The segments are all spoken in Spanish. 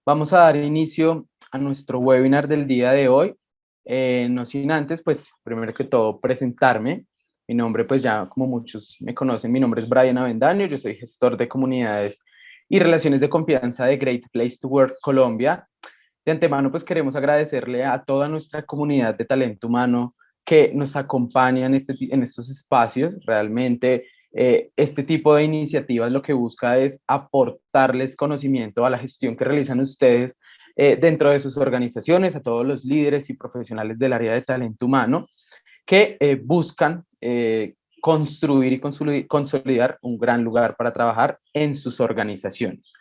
Vamos a dar inicio a nuestro webinar del día de hoy. No sin antes, pues, primero que todo, presentarme. Mi nombre, pues ya como muchos me conocen, mi nombre es Brian Avendaño, yo soy gestor de comunidades y relaciones de confianza de Great Place to Work Colombia. De antemano, pues queremos agradecerle a toda nuestra comunidad de talento humano que nos acompaña en estos espacios. Realmente, este tipo de iniciativas lo que busca es aportarles conocimiento a la gestión que realizan ustedes dentro de sus organizaciones, a todos los líderes y profesionales del área de talento humano que buscan construir y consolidar un gran lugar para trabajar en sus organizaciones.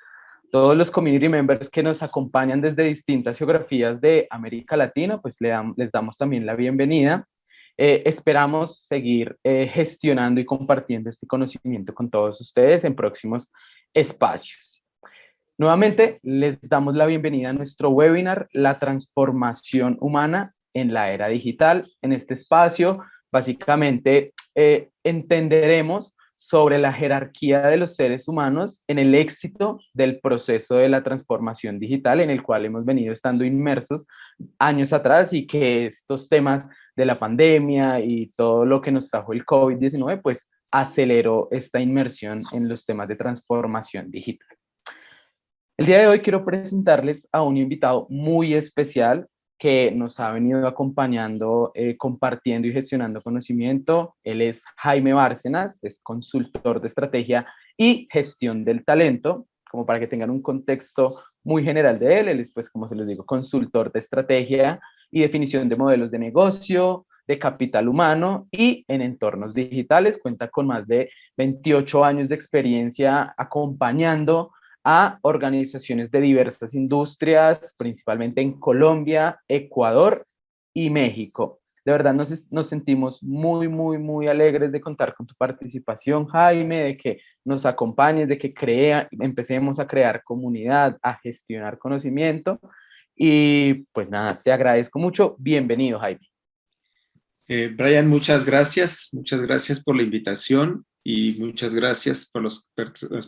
Todos los community members que nos acompañan desde distintas geografías de América Latina, pues les damos también la bienvenida. Esperamos seguir gestionando y compartiendo este conocimiento con todos ustedes en próximos espacios. Nuevamente, les damos la bienvenida a nuestro webinar, La transformación humana en la era digital. En este espacio, básicamente, entenderemos sobre la jerarquía de los seres humanos en el éxito del proceso de la transformación digital en el cual hemos venido estando inmersos años atrás y que estos temas de la pandemia y todo lo que nos trajo el COVID-19, pues aceleró esta inmersión en los temas de transformación digital. El día de hoy quiero presentarles a un invitado muy especial que nos ha venido acompañando, compartiendo y gestionando conocimiento. Él es Jaime Bárcenas, es consultor de estrategia y gestión del talento, como para que tengan un contexto muy general de él. Él es, pues, como se les digo, consultor de estrategia y definición de modelos de negocio, de capital humano y en entornos digitales. Cuenta con más de 28 años de experiencia acompañando a organizaciones de diversas industrias, principalmente en Colombia, Ecuador y México. De verdad nos sentimos muy alegres de contar con tu participación, Jaime, de que nos acompañes, de que empecemos a crear comunidad, a gestionar conocimiento. Y pues nada, te agradezco mucho. Bienvenido, Jaime. Brian, muchas gracias por la invitación y muchas gracias por las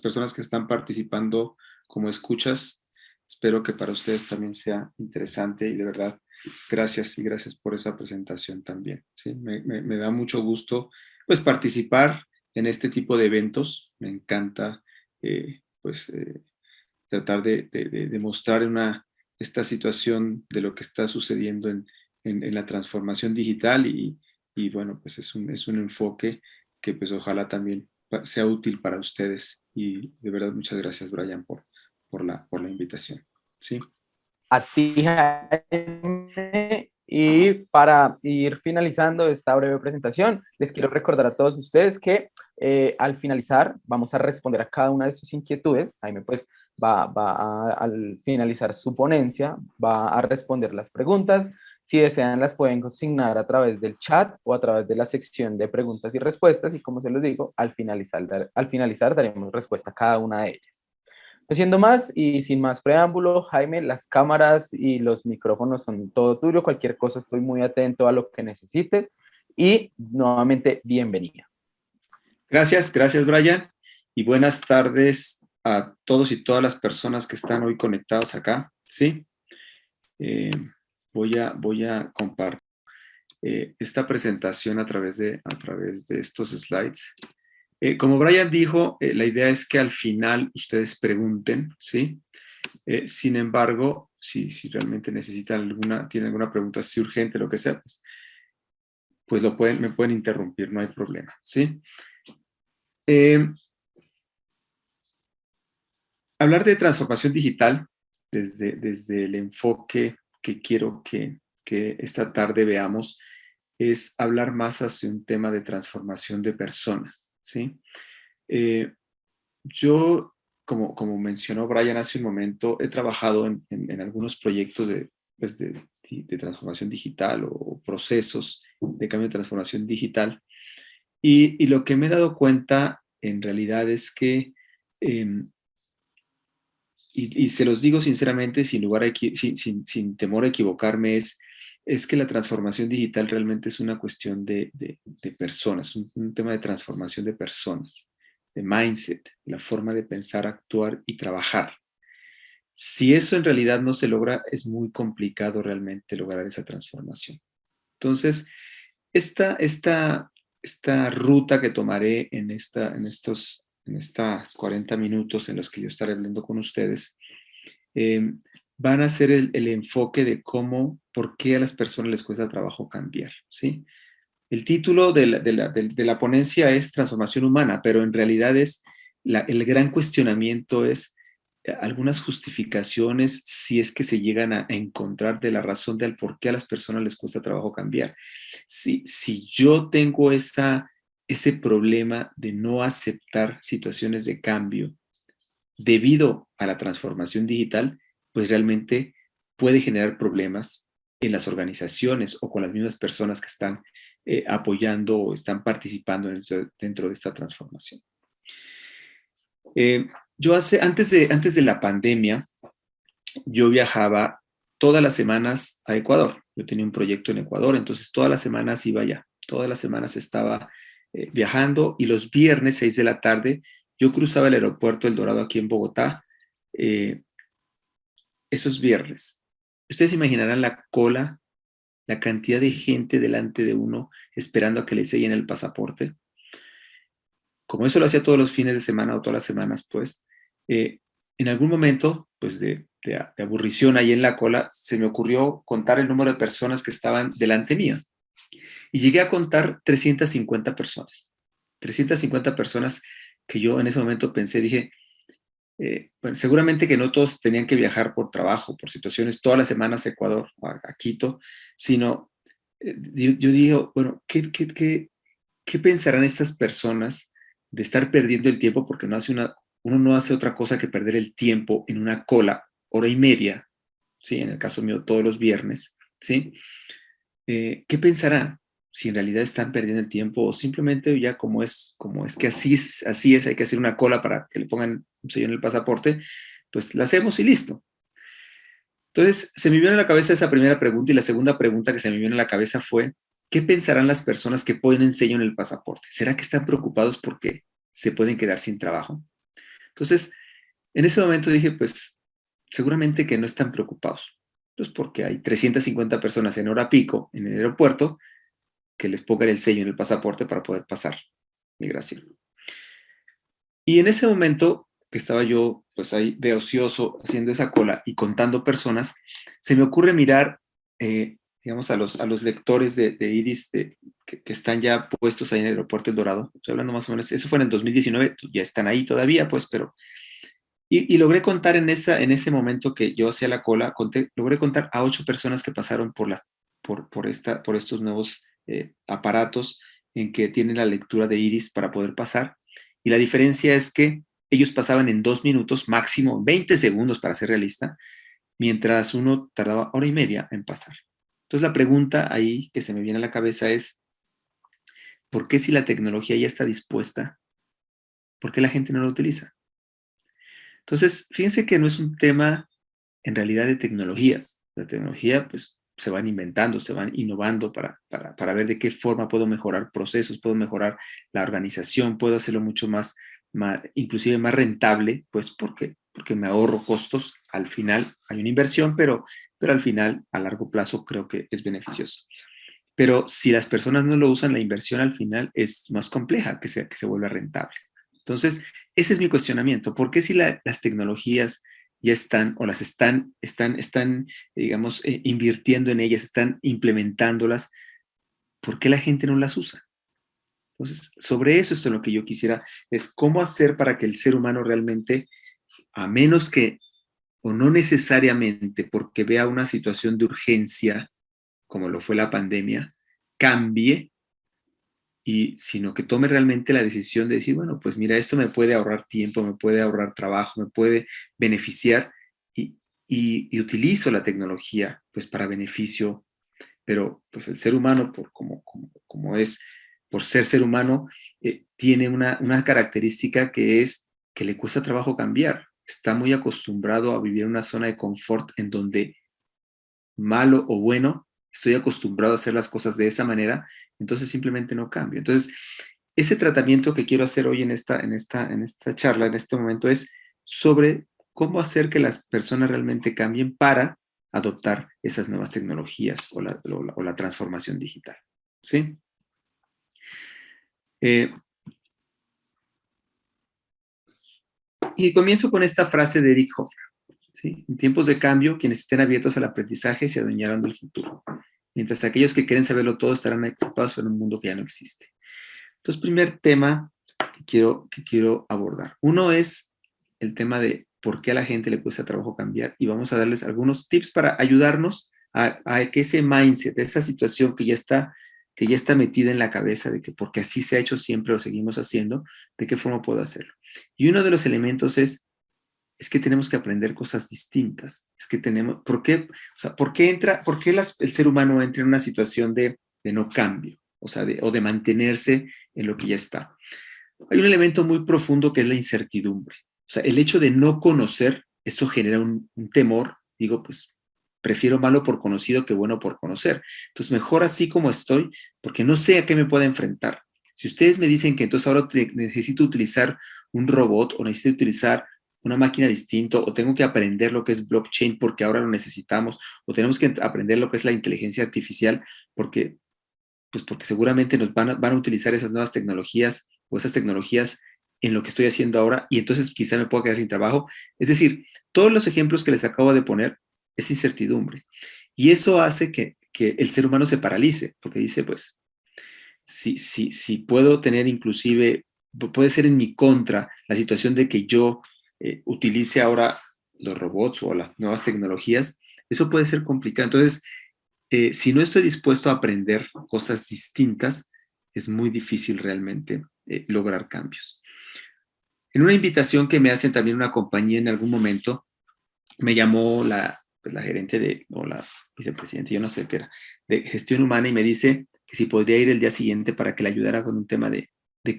personas que están participando como escuchas. Espero que para ustedes también sea interesante y de verdad, gracias y gracias por esa presentación también. ¿Sí? Me da mucho gusto pues participar en este tipo de eventos. Me encanta tratar de mostrar esta situación de lo que está sucediendo en la transformación digital y bueno, pues es un enfoque que pues ojalá también sea útil para ustedes y de verdad muchas gracias, Brian, por la invitación. ¿Sí? A ti, Jaime. Y para ir finalizando esta breve presentación, les quiero recordar a todos ustedes que al finalizar vamos a responder a cada una de sus inquietudes. Jaime pues al finalizar su ponencia, va a responder las preguntas. Si desean, las pueden consignar a través del chat o a través de la sección de preguntas y respuestas. Y como se los digo, al finalizar daremos respuesta a cada una de ellas. No siendo más y sin más preámbulo, Jaime, las cámaras y los micrófonos son todo tuyo. Cualquier cosa estoy muy atento a lo que necesites y nuevamente bienvenida. Gracias, Brian, y buenas tardes a todos y todas las personas que están hoy conectados acá. ¿Sí? Voy a compartir esta presentación a través de estos slides. Como Brian dijo, la idea es que al final ustedes pregunten, ¿sí? Sin embargo, si realmente necesitan tienen alguna pregunta así urgente, lo que sea, pues me pueden interrumpir, no hay problema, ¿sí? Hablar de transformación digital desde el enfoque que quiero que esta tarde veamos es hablar más hacia un tema de transformación de personas, ¿sí? Yo, como mencionó Brian hace un momento, he trabajado en algunos proyectos de transformación digital o procesos de cambio de transformación digital y lo que me he dado cuenta en realidad es que y se los digo sinceramente, sin temor a equivocarme, es que la transformación digital realmente es una cuestión de personas, un tema de transformación de personas, de mindset, la forma de pensar, actuar y trabajar. Si eso en realidad no se logra, es muy complicado realmente lograr esa transformación. Entonces, esta ruta que tomaré en estas 40 minutos en los que yo estaré hablando con ustedes, van a ser el enfoque de por qué a las personas les cuesta trabajo cambiar, ¿sí? El título de la ponencia es Transformación Humana, pero en realidad el gran cuestionamiento es algunas justificaciones, si es que se llegan a encontrar, de la razón del por qué a las personas les cuesta trabajo cambiar. Si yo tengo ese problema de no aceptar situaciones de cambio debido a la transformación digital, pues realmente puede generar problemas en las organizaciones o con las mismas personas que están apoyando o están participando dentro de esta transformación. Antes de la pandemia, yo viajaba todas las semanas a Ecuador. Yo tenía un proyecto en Ecuador, entonces todas las semanas iba allá. Todas las semanas estaba viajando, y los viernes, 6 de la tarde, yo cruzaba el aeropuerto El Dorado aquí en Bogotá, esos viernes. Ustedes imaginarán la cola, la cantidad de gente delante de uno esperando a que le sellen el pasaporte. Como eso lo hacía todos los fines de semana o todas las semanas, pues, en algún momento, pues de aburrición ahí en la cola, se me ocurrió contar el número de personas que estaban delante mío. Y llegué a contar 350 personas. 350 personas que yo en ese momento pensé, dije, bueno, seguramente que no todos tenían que viajar por trabajo, por situaciones, todas las semanas a Ecuador, a Quito, sino yo digo, bueno, ¿qué pensarán estas personas de estar perdiendo el tiempo? Porque uno no hace otra cosa que perder el tiempo en una cola, hora y media, ¿sí? En el caso mío, todos los viernes, ¿sí? ¿Qué pensarán? Si en realidad están perdiendo el tiempo, o simplemente ya como es que así es, hay que hacer una cola para que le pongan un sello en el pasaporte, pues la hacemos y listo. Entonces, se me vino a la cabeza esa primera pregunta, y la segunda pregunta que se me vino a la cabeza fue, ¿qué pensarán las personas que ponen sello en el pasaporte? ¿Será que están preocupados porque se pueden quedar sin trabajo? Entonces, en ese momento dije, pues, seguramente que no están preocupados. Pues porque hay 350 personas en hora pico en el aeropuerto que les pongan el sello en el pasaporte para poder pasar migración. Y en ese momento que estaba yo, pues ahí de ocioso, haciendo esa cola y contando personas, se me ocurre mirar, digamos, a los lectores de IRIS que están ya puestos ahí en el aeropuerto El Dorado. Estoy hablando más o menos, eso fue en el 2019, ya están ahí todavía, pues, pero... Y logré contar en ese momento que yo hacía la cola, logré contar a 8 personas que pasaron por estos nuevos aparatos en que tienen la lectura de iris para poder pasar. Y la diferencia es que ellos pasaban en 2 minutos, máximo 20 segundos para ser realista, mientras uno tardaba hora y media en pasar. Entonces la pregunta ahí que se me viene a la cabeza es, ¿por qué, si la tecnología ya está dispuesta, por qué la gente no la utiliza? Entonces, fíjense que no es un tema en realidad de tecnologías. La tecnología, pues, se van inventando, se van innovando para ver de qué forma puedo mejorar procesos, puedo mejorar la organización, puedo hacerlo mucho más inclusive más rentable, pues, porque me ahorro costos. Al final hay una inversión, pero al final, a largo plazo, creo que es beneficioso. Pero si las personas no lo usan, la inversión al final es más compleja que se vuelva rentable. Entonces, ese es mi cuestionamiento. ¿Por qué, si las tecnologías ya están, o las están digamos, invirtiendo en ellas, están implementándolas, por qué la gente no las usa? Entonces, sobre eso es lo que yo quisiera, es cómo hacer para que el ser humano realmente, a menos que, o no necesariamente porque vea una situación de urgencia, como lo fue la pandemia, cambie, sino que tome realmente la decisión de decir, bueno, pues mira, esto me puede ahorrar tiempo, me puede ahorrar trabajo, me puede beneficiar, y utilizo la tecnología pues para beneficio. Pero pues el ser humano, como es, por ser humano, tiene una característica, que es que le cuesta trabajo cambiar. Está muy acostumbrado a vivir en una zona de confort en donde, malo o bueno, estoy acostumbrado a hacer las cosas de esa manera, entonces simplemente no cambio. Entonces, ese tratamiento que quiero hacer hoy en esta charla, en este momento, es sobre cómo hacer que las personas realmente cambien para adoptar esas nuevas tecnologías o la transformación digital. ¿Sí? Y comienzo con esta frase de Eric Hoffer. ¿Sí? En tiempos de cambio, quienes estén abiertos al aprendizaje se adueñarán del futuro, mientras aquellos que quieren saberlo todo estarán ocupados en un mundo que ya no existe. Entonces, primer tema que quiero abordar. Uno es el tema de por qué a la gente le cuesta trabajo cambiar, y vamos a darles algunos tips para ayudarnos a que ese mindset, esa situación que ya está metida en la cabeza de que porque así se ha hecho siempre lo seguimos haciendo, de qué forma puedo hacerlo. Y uno de los elementos es que tenemos que aprender cosas distintas. Es que tenemos, ¿por qué? O sea, ¿por qué el ser humano entra en una situación de no cambio? O sea, de mantenerse en lo que ya está. Hay un elemento muy profundo que es la incertidumbre. O sea, el hecho de no conocer, eso genera un temor. Digo, pues, prefiero malo por conocido que bueno por conocer. Entonces, mejor así como estoy, porque no sé a qué me pueda enfrentar. Si ustedes me dicen que entonces ahora necesito utilizar un robot o necesito utilizar una máquina distinta, o tengo que aprender lo que es blockchain porque ahora lo necesitamos, o tenemos que aprender lo que es la inteligencia artificial porque seguramente nos van a utilizar esas nuevas tecnologías o esas tecnologías en lo que estoy haciendo ahora, y entonces quizá me pueda quedar sin trabajo. Es decir, todos los ejemplos que les acabo de poner es incertidumbre. Y eso hace que el ser humano se paralice, porque dice, pues, si puedo tener inclusive, puede ser en mi contra la situación de que yo utilice ahora los robots o las nuevas tecnologías, eso puede ser complicado. Entonces, si no estoy dispuesto a aprender cosas distintas, es muy difícil realmente lograr cambios. En una invitación que me hacen también una compañía en algún momento, me llamó la gerente o la vicepresidenta, yo no sé qué era, de gestión humana, y me dice que si podría ir el día siguiente para que le ayudara con un tema de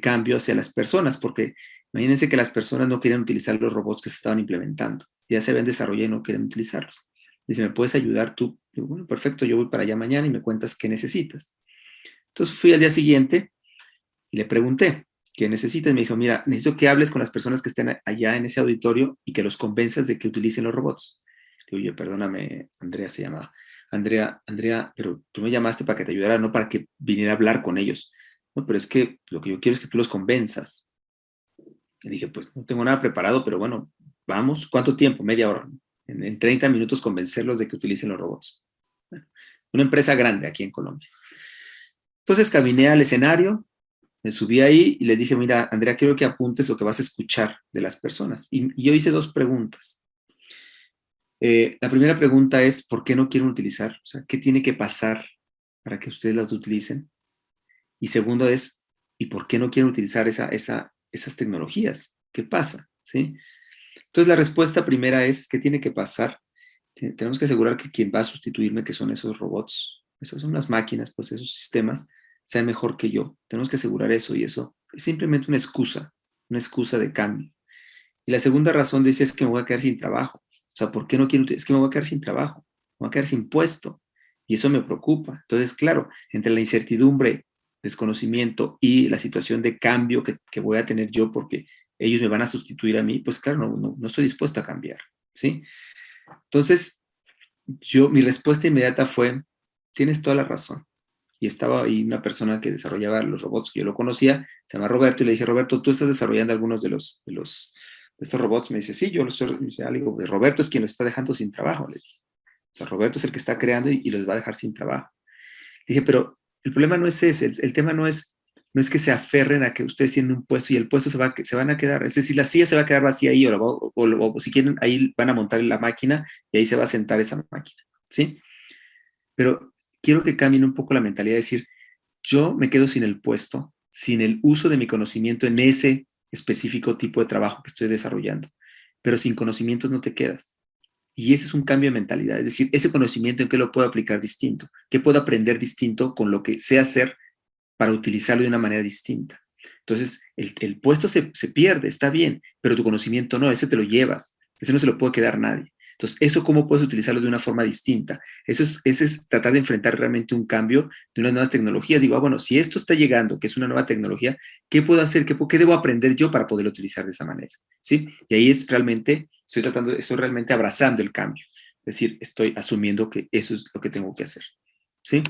cambio hacia las personas, porque imagínense que las personas no querían utilizar los robots que se estaban implementando, ya se habían desarrollado y no quieren utilizarlos. Dice, ¿me puedes ayudar tú? Digo, bueno, perfecto, yo voy para allá mañana y me cuentas qué necesitas. Entonces fui al día siguiente y le pregunté, ¿qué necesitas? Me dijo, mira, necesito que hables con las personas que estén allá en ese auditorio y que los convenzas de que utilicen los robots. Digo, yo, perdóname, Andrea se llamaba. Andrea, pero tú me llamaste para que te ayudara, no para que viniera a hablar con ellos. No, pero es que lo que yo quiero es que tú los convenzas. Y dije, pues no tengo nada preparado, pero bueno, vamos. ¿Cuánto tiempo? Media hora. En 30 minutos convencerlos de que utilicen los robots. Bueno, una empresa grande aquí en Colombia. Entonces caminé al escenario, me subí ahí y les dije, mira, Andrea, quiero que apuntes lo que vas a escuchar de las personas. Y yo hice dos preguntas. La primera pregunta es, ¿por qué no quieren utilizar? O sea, ¿qué tiene que pasar para que ustedes las utilicen? Y segundo es, ¿y por qué no quieren utilizar esas tecnologías? ¿Qué pasa? ¿Sí? Entonces la respuesta primera es, ¿qué tiene que pasar? Tenemos que asegurar que quien va a sustituirme, que son esos robots, esas son las máquinas, pues esos sistemas, sean mejor que yo. Tenemos que asegurar eso, y eso es simplemente una excusa de cambio. Y la segunda razón dice es que me voy a quedar sin trabajo. O sea, ¿por qué no quiero? Es que me voy a quedar sin trabajo, me voy a quedar sin puesto. Y eso me preocupa. Entonces, claro, entre la incertidumbre, desconocimiento y la situación de cambio que voy a tener yo porque ellos me van a sustituir a mí, pues claro, no estoy dispuesto a cambiar, ¿sí? Entonces, mi respuesta inmediata fue, tienes toda la razón. Y estaba ahí una persona que desarrollaba los robots que yo lo conocía, se llama Roberto, y le dije, Roberto, ¿tú estás desarrollando algunos de estos robots? Me dice, sí, yo lo estoy. Me dice, digo, Roberto es quien los está dejando sin trabajo. Le dije. O sea, Roberto es el que está creando y los va a dejar sin trabajo. Le dije, pero el problema no es ese, el tema no es que se aferren a que ustedes tienen un puesto y el puesto se van a quedar, es decir, la silla se va a quedar vacía ahí, o si quieren, ahí van a montar la máquina y ahí se va a sentar esa máquina, ¿sí? Pero quiero que cambien un poco la mentalidad de decir, yo me quedo sin el puesto, sin el uso de mi conocimiento en ese específico tipo de trabajo que estoy desarrollando, pero sin conocimientos no te quedas. Y ese es un cambio de mentalidad, es decir, ese conocimiento en qué lo puedo aplicar distinto, qué puedo aprender distinto con lo que sé hacer para utilizarlo de una manera distinta. Entonces, el puesto se pierde, está bien, pero tu conocimiento no, ese te lo llevas, ese no se lo puede quedar nadie. Entonces, ¿eso cómo puedes utilizarlo de una forma distinta? Ese es tratar de enfrentar realmente un cambio de unas nuevas tecnologías. Digo, bueno, si esto está llegando, que es una nueva tecnología, ¿qué puedo hacer? ¿Qué debo aprender yo para poderlo utilizar de esa manera? ¿Sí? Y ahí estoy realmente abrazando el cambio. Es decir, estoy asumiendo que eso es lo que tengo que hacer. ¿Sí?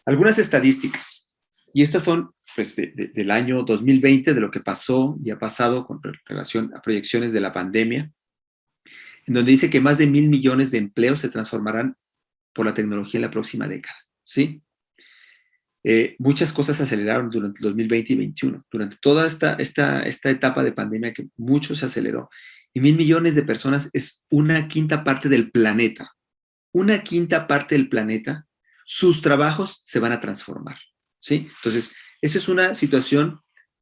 Algunas estadísticas, y estas son pues, del año 2020, de lo que pasó y ha pasado con relación a proyecciones de la pandemia, en donde dice que más de 1.000 millones de empleos se transformarán por la tecnología en la próxima década, ¿sí? Muchas cosas se aceleraron durante el 2020 y 2021, durante toda esta etapa de pandemia que mucho se aceleró. Y 1.000 millones de personas es una quinta parte del planeta. Una quinta parte del planeta, sus trabajos se van a transformar, ¿sí? Entonces, esa es una situación,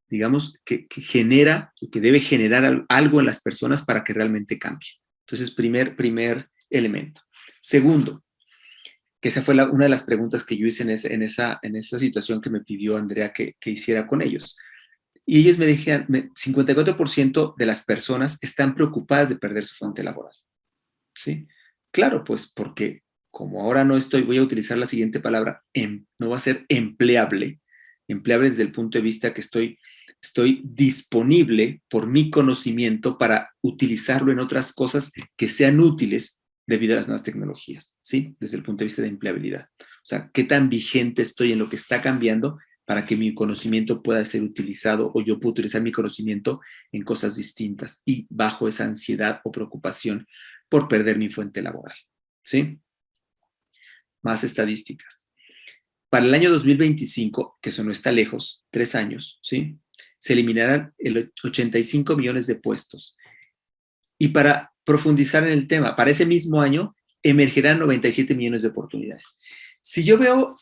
digamos, que genera, que debe generar algo en las personas para que realmente cambie. Entonces, primer elemento. Segundo, que esa fue una de las preguntas que yo hice en esa situación que me pidió Andrea que hiciera con ellos. Y ellos me dijeron, 54% de las personas están preocupadas de perder su fuente laboral, ¿sí? Claro, pues porque como ahora no estoy, voy a utilizar la siguiente palabra, no va a ser empleable desde el punto de vista que estoy disponible por mi conocimiento para utilizarlo en otras cosas que sean útiles debido a las nuevas tecnologías, ¿sí? Desde el punto de vista de empleabilidad. O sea, ¿qué tan vigente estoy en lo que está cambiando para que mi conocimiento pueda ser utilizado o yo pueda utilizar mi conocimiento en cosas distintas y bajo esa ansiedad o preocupación por perder mi fuente laboral, ¿sí? Más estadísticas. Para el año 2025, que eso no está lejos, 3 años, ¿sí? Se eliminarán 85 millones de puestos. Y para profundizar en el tema, para ese mismo año emergerán 97 millones de oportunidades. Si yo veo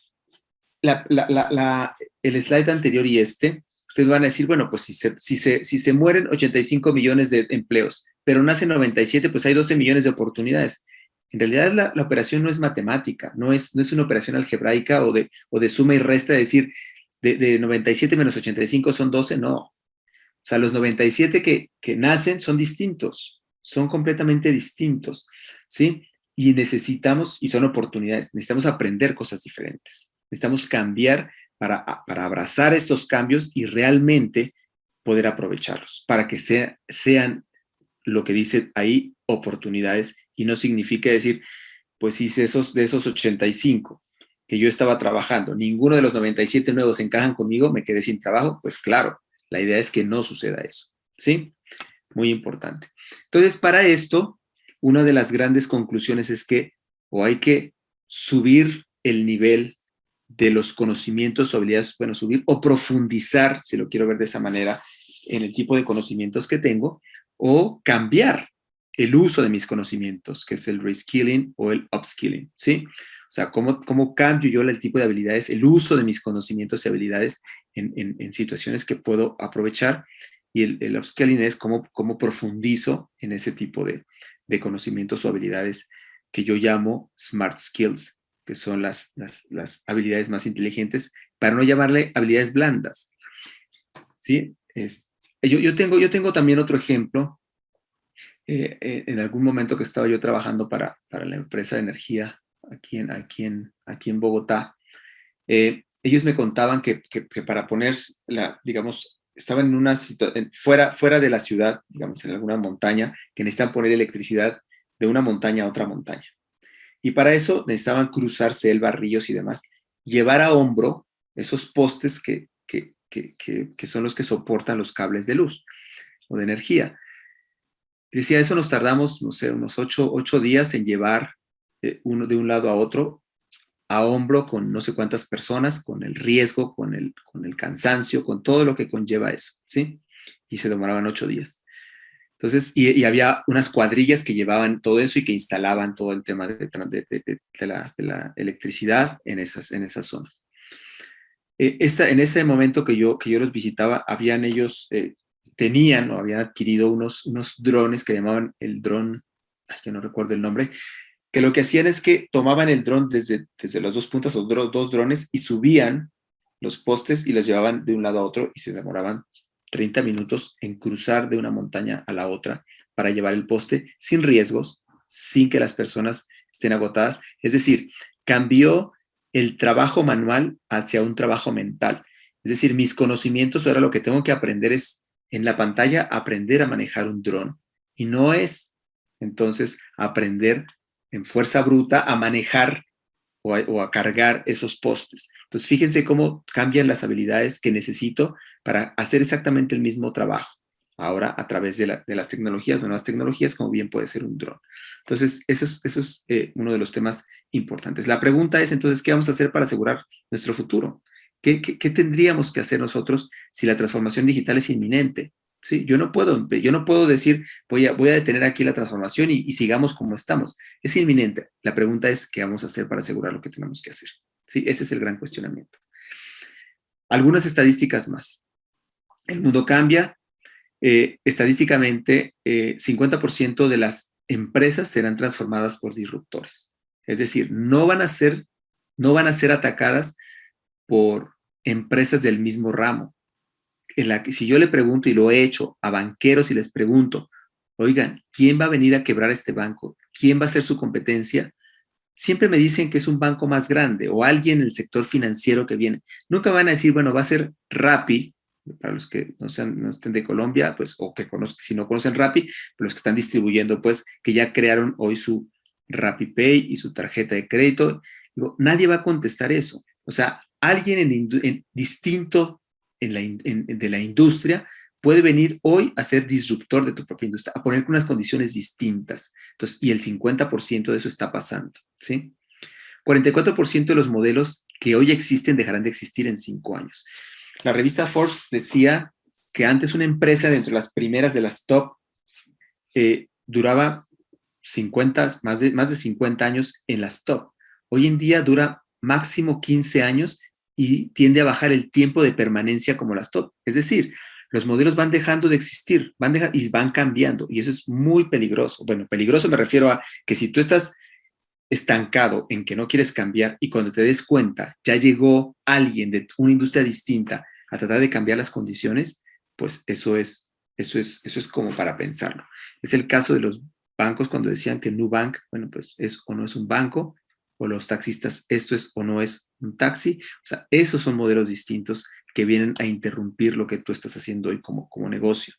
el slide anterior y ustedes van a decir, bueno, pues si se mueren 85 millones de empleos, pero nacen 97, pues hay 12 millones de oportunidades. En realidad la operación no es matemática, no es una operación algebraica o de suma y resta, de decir, de 97 menos 85 son 12, no. O sea, los 97 que nacen son distintos, son completamente distintos, ¿sí? Y y son oportunidades, necesitamos aprender cosas diferentes. Necesitamos cambiar para abrazar estos cambios y realmente poder aprovecharlos, para que sean lo que dice ahí, oportunidades, y no significa decir, pues si de esos 85 que yo estaba trabajando, ninguno de los 97 nuevos encajan conmigo, me quedé sin trabajo, pues claro, la idea es que no suceda eso, ¿sí? Muy importante. Entonces, para esto, una de las grandes conclusiones es que o hay que subir el nivel de los conocimientos o habilidades, bueno, subir o profundizar, si lo quiero ver de esa manera, en el tipo de conocimientos que tengo, o cambiar el uso de mis conocimientos, que es el reskilling o el upskilling, ¿sí? O sea, ¿cómo cambio yo el tipo de habilidades, el uso de mis conocimientos y habilidades en situaciones que puedo aprovechar? Y el upskilling es cómo profundizo en ese tipo de conocimientos o habilidades que yo llamo smart skills, que son las habilidades más inteligentes, para no llamarle habilidades blandas, ¿sí? Yo tengo también otro ejemplo. En algún momento que estaba yo trabajando para la empresa de energía aquí en Bogotá, ellos me contaban que para poner, digamos, estaban en una situación fuera de la ciudad, digamos, en alguna montaña, que necesitan poner electricidad de una montaña a otra montaña. Y para eso necesitaban cruzar selva, ríos y demás, llevar a hombro esos postes que son los que soportan los cables de luz o de energía. Y decía, eso nos tardamos, no sé, unos 8 días en llevar uno de un lado a otro, a hombro con no sé cuántas personas, con el riesgo, con el cansancio, con todo lo que conlleva eso, ¿sí? Y se demoraban 8 días. Entonces, y había unas cuadrillas que llevaban todo eso y que instalaban todo el tema de la electricidad en esas zonas. En ese momento que yo los visitaba, tenían o habían adquirido unos drones que llamaban el dron, yo no recuerdo el nombre, que lo que hacían es que tomaban el dron desde las dos puntas o dos drones y subían los postes y los llevaban de un lado a otro y se demoraban 30 minutos en cruzar de una montaña a la otra para llevar el poste sin riesgos, sin que las personas estén agotadas. Es decir, cambió el trabajo manual hacia un trabajo mental. Es decir, mis conocimientos, ahora lo que tengo que aprender es en la pantalla aprender a manejar un dron. Y no es entonces aprender en fuerza bruta a manejar o a cargar esos postes. Entonces, fíjense cómo cambian las habilidades que necesito para hacer exactamente el mismo trabajo. Ahora, a través de las tecnologías, nuevas tecnologías, como bien puede ser un dron. Entonces, eso es uno de los temas importantes. La pregunta es, entonces, ¿qué vamos a hacer para asegurar nuestro futuro? ¿Qué tendríamos que hacer nosotros si la transformación digital es inminente? ¿Sí? Yo no puedo decir, voy a detener aquí la transformación y sigamos como estamos. Es inminente. La pregunta es, ¿qué vamos a hacer para asegurar lo que tenemos que hacer? ¿Sí? Ese es el gran cuestionamiento. Algunas estadísticas más. El mundo cambia. Estadísticamente, 50% de las empresas serán transformadas por disruptores. Es decir, no van a ser atacadas por empresas del mismo ramo. En la que, si yo le pregunto, y lo he hecho a banqueros y les pregunto, oigan, ¿quién va a venir a quebrar este banco? ¿Quién va a ser su competencia? Siempre me dicen que es un banco más grande o alguien en el sector financiero que viene. Nunca van a decir, bueno, va a ser Rappi, para los que no estén de Colombia, pues, o que si no conocen Rappi, pero los que están distribuyendo, pues, que ya crearon hoy su Rappi Pay y su tarjeta de crédito. Digo, nadie va a contestar eso. O sea, alguien distinto de la industria puede venir hoy a ser disruptor de tu propia industria, a poner unas condiciones distintas. Entonces, y el 50% de eso está pasando, ¿sí? 44% de los modelos que hoy existen dejarán de existir en 5 años. La revista Forbes decía que antes una empresa dentro de las primeras de las top duraba más de 50 años en las top. Hoy en día dura máximo 15 años y tiende a bajar el tiempo de permanencia como las top. Es decir, los modelos van dejando de existir, y van cambiando, y eso es muy peligroso. Bueno, peligroso me refiero a que si tú estás estancado en que no quieres cambiar y cuando te des cuenta ya llegó alguien de una industria distinta a tratar de cambiar las condiciones, pues eso es como para pensarlo. Es el caso de los bancos cuando decían que Nubank, bueno, pues es o no es un banco, o los taxistas, esto es o no es un taxi. O sea, esos son modelos distintos que vienen a interrumpir lo que tú estás haciendo hoy como negocio.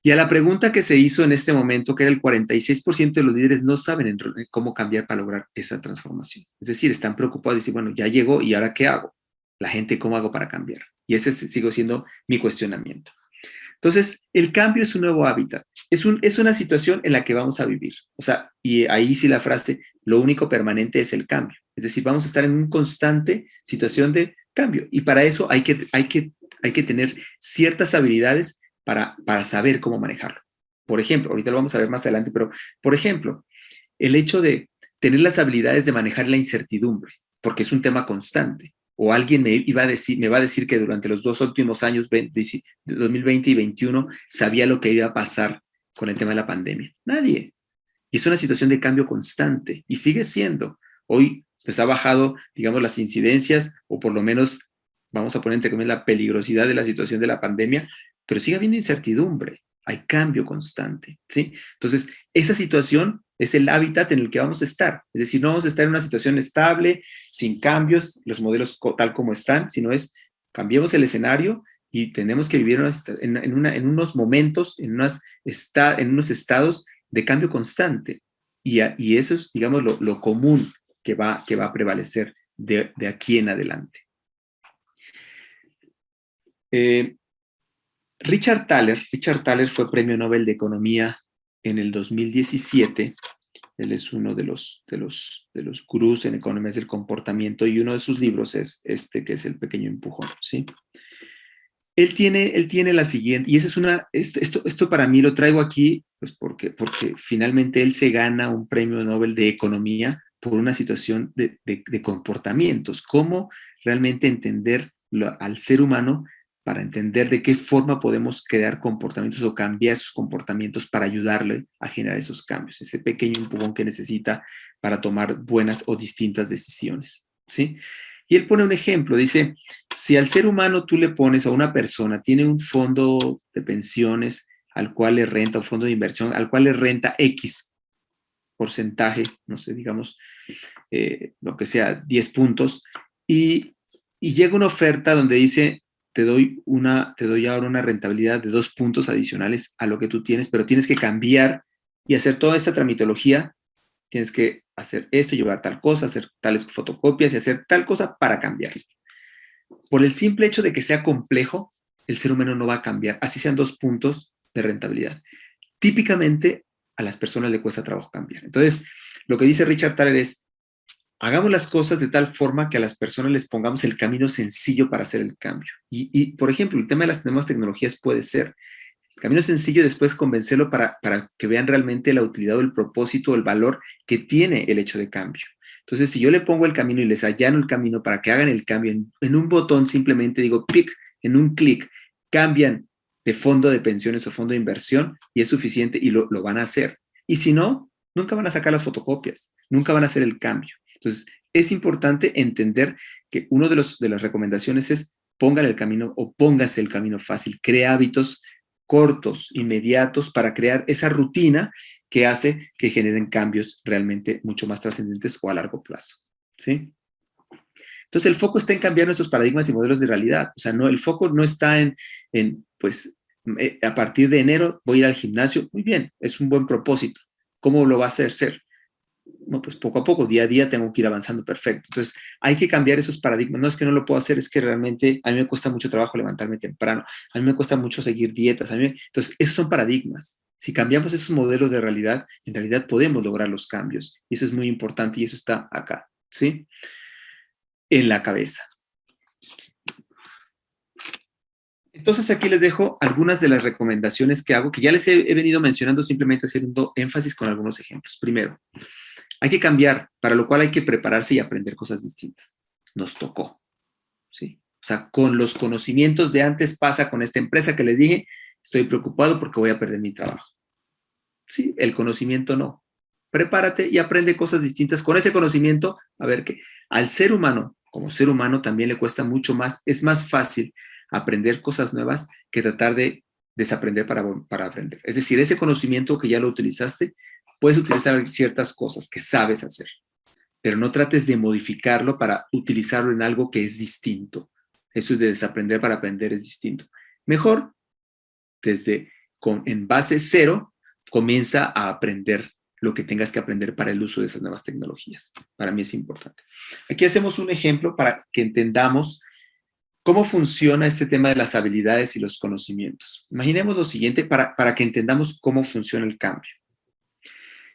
Y a la pregunta que se hizo en este momento, que era el 46% de los líderes no saben cómo cambiar para lograr esa transformación. Es decir, están preocupados y dicen, bueno, ya llegó, ¿y ahora qué hago? La gente, ¿cómo hago para cambiar? Y ese sigue siendo mi cuestionamiento. Entonces, el cambio es un nuevo hábitat. Es una situación en la que vamos a vivir. O sea, y ahí sí la frase, lo único permanente es el cambio. Es decir, vamos a estar en una constante situación de cambio. Y para eso hay que tener ciertas habilidades para saber cómo manejarlo. Por ejemplo, ahorita lo vamos a ver más adelante, pero por ejemplo, el hecho de tener las habilidades de manejar la incertidumbre, porque es un tema constante. O alguien me va a decir que durante los 2 últimos años, 2020 y 2021, sabía lo que iba a pasar con el tema de la pandemia. Nadie. Y es una situación de cambio constante y sigue siendo. Hoy pues ha bajado, digamos, las incidencias o por lo menos, vamos a poner entre comillas, la peligrosidad de la situación de la pandemia, pero sigue habiendo incertidumbre, hay cambio constante, ¿sí? Entonces, esa situación es el hábitat en el que vamos a estar. Es decir, no vamos a estar en una situación estable, sin cambios, los modelos tal como están, sino cambiemos el escenario y tenemos que vivir en unos momentos, en unos estados de cambio constante. Y eso es, digamos, lo común que va a prevalecer de aquí en adelante. Richard Thaler fue premio Nobel de Economía en el 2017. Él es uno de los gurús en economías del comportamiento y uno de sus libros es que es El pequeño empujón, ¿sí? Él tiene la siguiente, y esa es esto para mí lo traigo aquí, pues porque finalmente él se gana un premio Nobel de Economía por una situación de comportamientos, cómo realmente entender al ser humano para entender de qué forma podemos crear comportamientos o cambiar esos comportamientos para ayudarle a generar esos cambios, ese pequeño empujón que necesita para tomar buenas o distintas decisiones, ¿sí? Y él pone un ejemplo, dice, si al ser humano tú le pones a una persona, tiene un fondo de pensiones al cual le renta, un fondo de inversión, al cual le renta X porcentaje, no sé, digamos, lo que sea, 10 puntos, y llega una oferta donde dice, te doy ahora una rentabilidad de 2 puntos adicionales a lo que tú tienes, pero tienes que cambiar y hacer toda esta tramitología, tienes que hacer esto, llevar tal cosa, hacer tales fotocopias y hacer tal cosa para cambiar. Por el simple hecho de que sea complejo, el ser humano no va a cambiar, así sean 2 puntos de rentabilidad. Típicamente a las personas le cuesta trabajo cambiar. Entonces, lo que dice Richard Thaler es, hagamos las cosas de tal forma que a las personas les pongamos el camino sencillo para hacer el cambio. Por ejemplo, el tema de las nuevas tecnologías puede ser el camino sencillo, después convencerlo para que vean realmente la utilidad o el propósito o el valor que tiene el hecho de cambio. Entonces, si yo le pongo el camino y les allano el camino para que hagan el cambio en un botón, simplemente digo pic, en un clic, cambian de fondo de pensiones o fondo de inversión y es suficiente y lo van a hacer. Y si no, nunca van a sacar las fotocopias, nunca van a hacer el cambio. Entonces, es importante entender que una de las recomendaciones es pongan el camino o póngase el camino fácil, crea hábitos cortos, inmediatos, para crear esa rutina que hace que generen cambios realmente mucho más trascendentes o a largo plazo. ¿Sí? Entonces, el foco está en cambiar nuestros paradigmas y modelos de realidad. O sea, no, el foco no está pues, a partir de enero voy a ir al gimnasio. Muy bien, es un buen propósito. ¿Cómo lo va a hacer ser? No, pues poco a poco, día a día tengo que ir avanzando, perfecto. Entonces, hay que cambiar esos paradigmas. No es que no lo puedo hacer, es que realmente a mí me cuesta mucho trabajo levantarme temprano, a mí me cuesta mucho seguir dietas. Entonces, esos son paradigmas. Si cambiamos esos modelos de realidad, en realidad podemos lograr los cambios. Y eso es muy importante y eso está acá, ¿sí? En la cabeza. Entonces, aquí les dejo algunas de las recomendaciones que hago, que ya les he venido mencionando, simplemente haciendo énfasis con algunos ejemplos. Primero, hay que cambiar, para lo cual hay que prepararse y aprender cosas distintas. Nos tocó, ¿sí? O sea, con los conocimientos de antes pasa con esta empresa que les dije, estoy preocupado porque voy a perder mi trabajo. Sí, el conocimiento no. Prepárate y aprende cosas distintas. Con ese conocimiento, a ver que al ser humano, como ser humano, también le cuesta mucho más, es más fácil aprender cosas nuevas que tratar de desaprender para aprender. Es decir, ese conocimiento que ya lo utilizaste, puedes utilizar ciertas cosas que sabes hacer, pero no trates de modificarlo para utilizarlo en algo que es distinto. Eso es de desaprender para aprender, es distinto. Mejor, en base cero, comienza a aprender lo que tengas que aprender para el uso de esas nuevas tecnologías. Para mí es importante. Aquí hacemos un ejemplo para que entendamos cómo funciona este tema de las habilidades y los conocimientos. Imaginemos lo siguiente para que entendamos cómo funciona el cambio.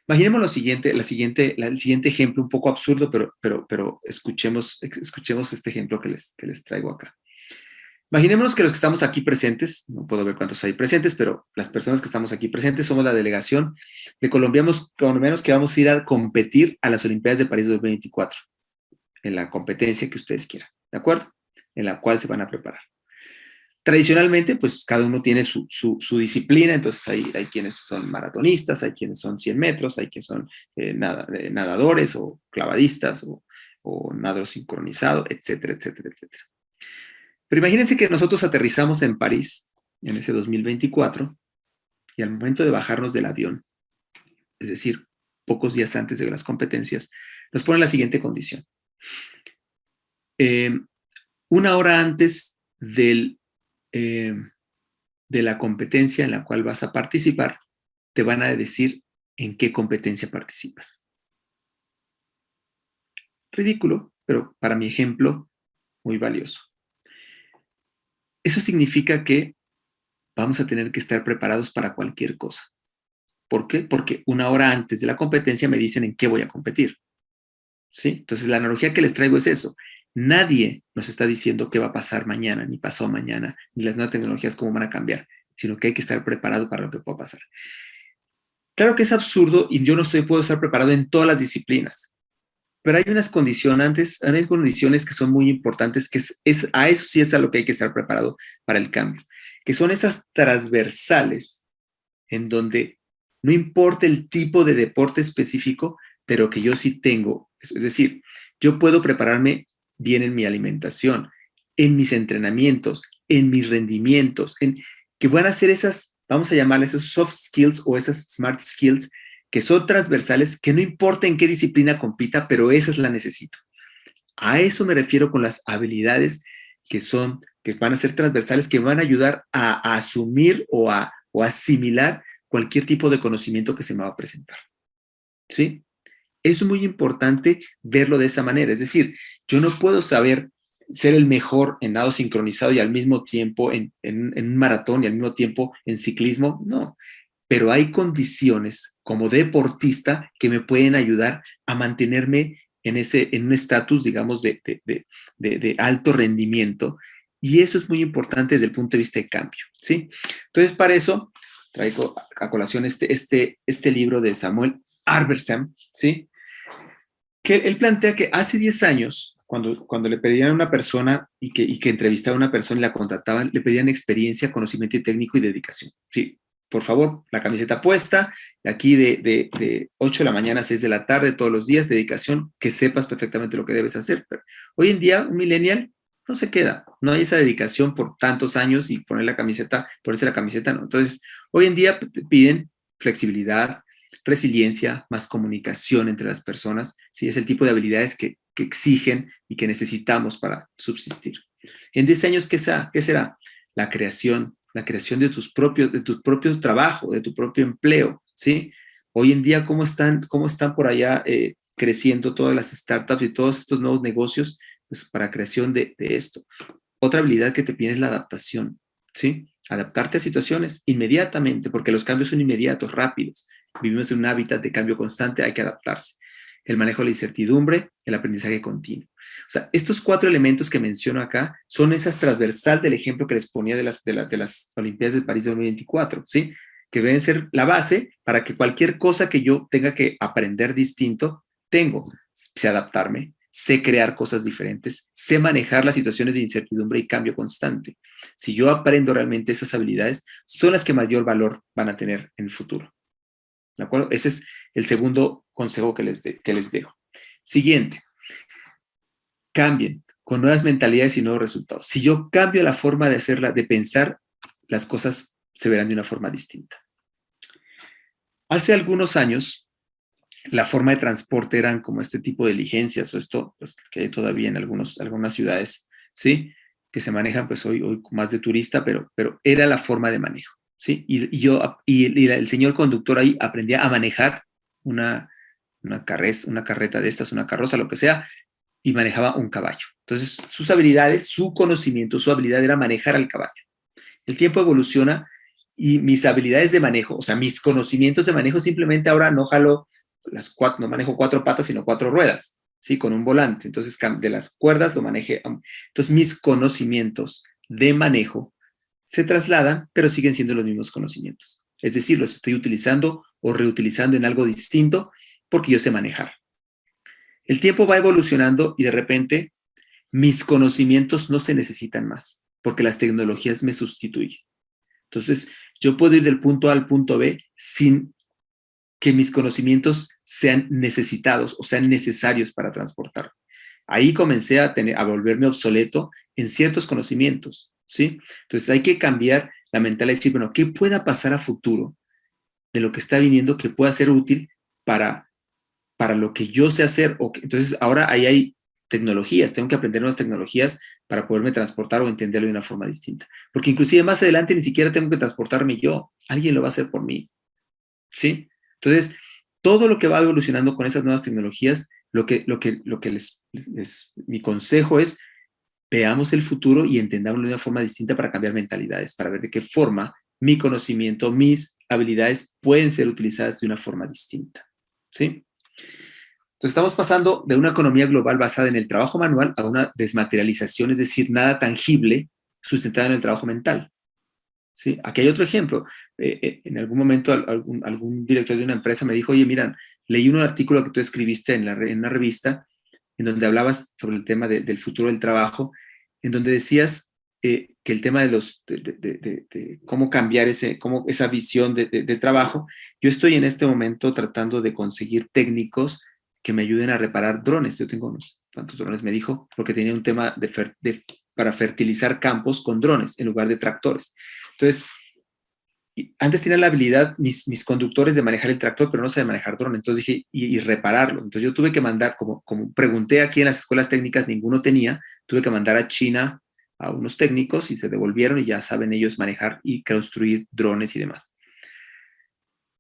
Imaginemos lo siguiente, el siguiente ejemplo, un poco absurdo, pero escuchemos este ejemplo que les traigo acá. Imaginémonos que los que estamos aquí presentes, no puedo ver cuántos hay presentes, pero las personas que estamos aquí presentes somos la delegación de colombianos que vamos a ir a competir a las Olimpiadas de París 2024, en la competencia que ustedes quieran, ¿de acuerdo? En la cual se van a preparar. Tradicionalmente, pues cada uno tiene su disciplina, entonces hay quienes son maratonistas, hay quienes son 100 metros, hay quienes son nadadores o clavadistas o nado sincronizado, etcétera, etcétera, etcétera. Pero imagínense que nosotros aterrizamos en París en ese 2024 y al momento de bajarnos del avión, es decir, pocos días antes de las competencias, nos ponen la siguiente condición. Una hora antes de la competencia en la cual vas a participar, te van a decir en qué competencia participas. Ridículo, pero para mi ejemplo, muy valioso. Eso significa que vamos a tener que estar preparados para cualquier cosa. ¿Por qué? Porque una hora antes de la competencia me dicen en qué voy a competir. ¿Sí? Entonces, la analogía que les traigo es eso. Nadie nos está diciendo qué va a pasar mañana, ni pasó mañana, ni las nuevas tecnologías cómo van a cambiar, sino que hay que estar preparado para lo que pueda pasar. Claro que es absurdo y yo no puedo estar preparado en todas las disciplinas, pero hay unas condiciones que son muy importantes, que a eso sí es a lo que hay que estar preparado para el cambio, que son esas transversales en donde no importa el tipo de deporte específico, pero que yo sí tengo, es decir, yo puedo prepararme bien en mi alimentación, en mis entrenamientos, en mis rendimientos, que van a ser esas vamos a llamarles esos soft skills o esas smart skills que son transversales, que no importa en qué disciplina compita, pero esas las necesito. A eso me refiero con las habilidades que van a ser transversales, que van a ayudar a asumir o a asimilar cualquier tipo de conocimiento que se me va a presentar. ¿Sí? Es muy importante verlo de esa manera. Es decir, yo no puedo ser el mejor en nado sincronizado y al mismo tiempo en un maratón y al mismo tiempo en ciclismo. No, pero hay condiciones como deportista que me pueden ayudar a mantenerme en un estatus, digamos, de alto rendimiento. Y eso es muy importante desde el punto de vista de cambio, ¿sí? Entonces, para eso traigo a colación este libro de Samuel Albertsam, ¿sí? Que él plantea que hace 10 años, cuando le pedían a una persona y que entrevistaba a una persona y la contrataban, le pedían experiencia, conocimiento técnico y dedicación. Sí, por favor, la camiseta puesta, aquí de 8 de la mañana a 6 de la tarde, todos los días, dedicación, que sepas perfectamente lo que debes hacer. Pero hoy en día, un millennial no se queda, no hay esa dedicación por tantos años y ponerse la camiseta, no. Entonces, hoy en día piden flexibilidad, resiliencia, más comunicación entre las personas, ¿sí? Es el tipo de habilidades que exigen y que necesitamos para subsistir. En 10 años, ¿qué será? La creación de tu propio trabajo, de tu propio empleo, ¿sí? Hoy en día, ¿cómo están por allá creciendo todas las startups y todos estos nuevos negocios pues, para creación de esto? Otra habilidad que te pide es la adaptación, ¿sí? Adaptarte a situaciones inmediatamente, porque los cambios son inmediatos, rápidos. Vivimos en un hábitat de cambio constante, hay que adaptarse. El manejo de la incertidumbre, el aprendizaje continuo. O sea, estos 4 elementos que menciono acá son esas transversal del ejemplo que les ponía de las Olimpiadas de París de 2024, ¿sí? Que deben ser la base para que cualquier cosa que yo tenga que aprender distinto, sé adaptarme, sé crear cosas diferentes, sé manejar las situaciones de incertidumbre y cambio constante. Si yo aprendo realmente esas habilidades, son las que mayor valor van a tener en el futuro. ¿De acuerdo? Ese es el segundo consejo que les dejo. Siguiente, cambien con nuevas mentalidades y nuevos resultados. Si yo cambio la forma de pensar, las cosas se verán de una forma distinta. Hace algunos años, la forma de transporte eran como este tipo de diligencias o esto pues, que hay todavía en algunas ciudades, ¿sí? Que se manejan pues hoy más de turista, pero era la forma de manejo, ¿sí? Y el señor conductor ahí aprendía a manejar una carreta de estas, una carroza, lo que sea, y manejaba un caballo. Entonces, sus habilidades, su conocimiento, su habilidad era manejar al caballo. El tiempo evoluciona y mis habilidades de manejo, o sea, mis conocimientos de manejo, simplemente ahora no no manejo 4 patas, sino 4 ruedas, ¿sí? Con un volante. Entonces, de las cuerdas lo manejé. Entonces, mis conocimientos de manejo se trasladan, pero siguen siendo los mismos conocimientos. Es decir, los estoy utilizando o reutilizando en algo distinto porque yo sé manejar. El tiempo va evolucionando y de repente mis conocimientos no se necesitan más porque las tecnologías me sustituyen. Entonces, yo puedo ir del punto A al punto B sin que mis conocimientos sean necesitados o sean necesarios para transportarme. Ahí comencé a volverme obsoleto en ciertos conocimientos, ¿sí? Entonces hay que cambiar la mentalidad y decir, bueno, ¿qué pueda pasar a futuro de lo que está viniendo que pueda ser útil para lo que yo sé hacer? Entonces ahora ahí hay tecnologías, tengo que aprender nuevas tecnologías para poderme transportar o entenderlo de una forma distinta. Porque inclusive más adelante ni siquiera tengo que transportarme yo, alguien lo va a hacer por mí, ¿sí? Entonces, todo lo que va evolucionando con esas nuevas tecnologías, mi consejo es, veamos el futuro y entendámoslo de una forma distinta para cambiar mentalidades, para ver de qué forma mi conocimiento, mis habilidades pueden ser utilizadas de una forma distinta, ¿sí? Entonces estamos pasando de una economía global basada en el trabajo manual a una desmaterialización, es decir, nada tangible sustentada en el trabajo mental. ¿Sí? Aquí hay otro ejemplo. En algún momento algún director de una empresa me dijo, oye, mira, leí un artículo que tú escribiste en una revista en donde hablabas sobre el tema del futuro del trabajo, en donde decías que el tema de cómo cambiar esa visión de trabajo. Yo estoy en este momento tratando de conseguir técnicos que me ayuden a reparar drones. Yo tengo unos tantos drones, me dijo, porque tenía un tema para fertilizar campos con drones en lugar de tractores. Entonces, y antes tenía la habilidad, mis conductores, de manejar el tractor, pero no sabía manejar dron. Entonces dije, y repararlo. Entonces yo tuve que mandar, como pregunté aquí en las escuelas técnicas, ninguno tenía, tuve que mandar a China a unos técnicos y se devolvieron y ya saben ellos manejar y construir drones y demás.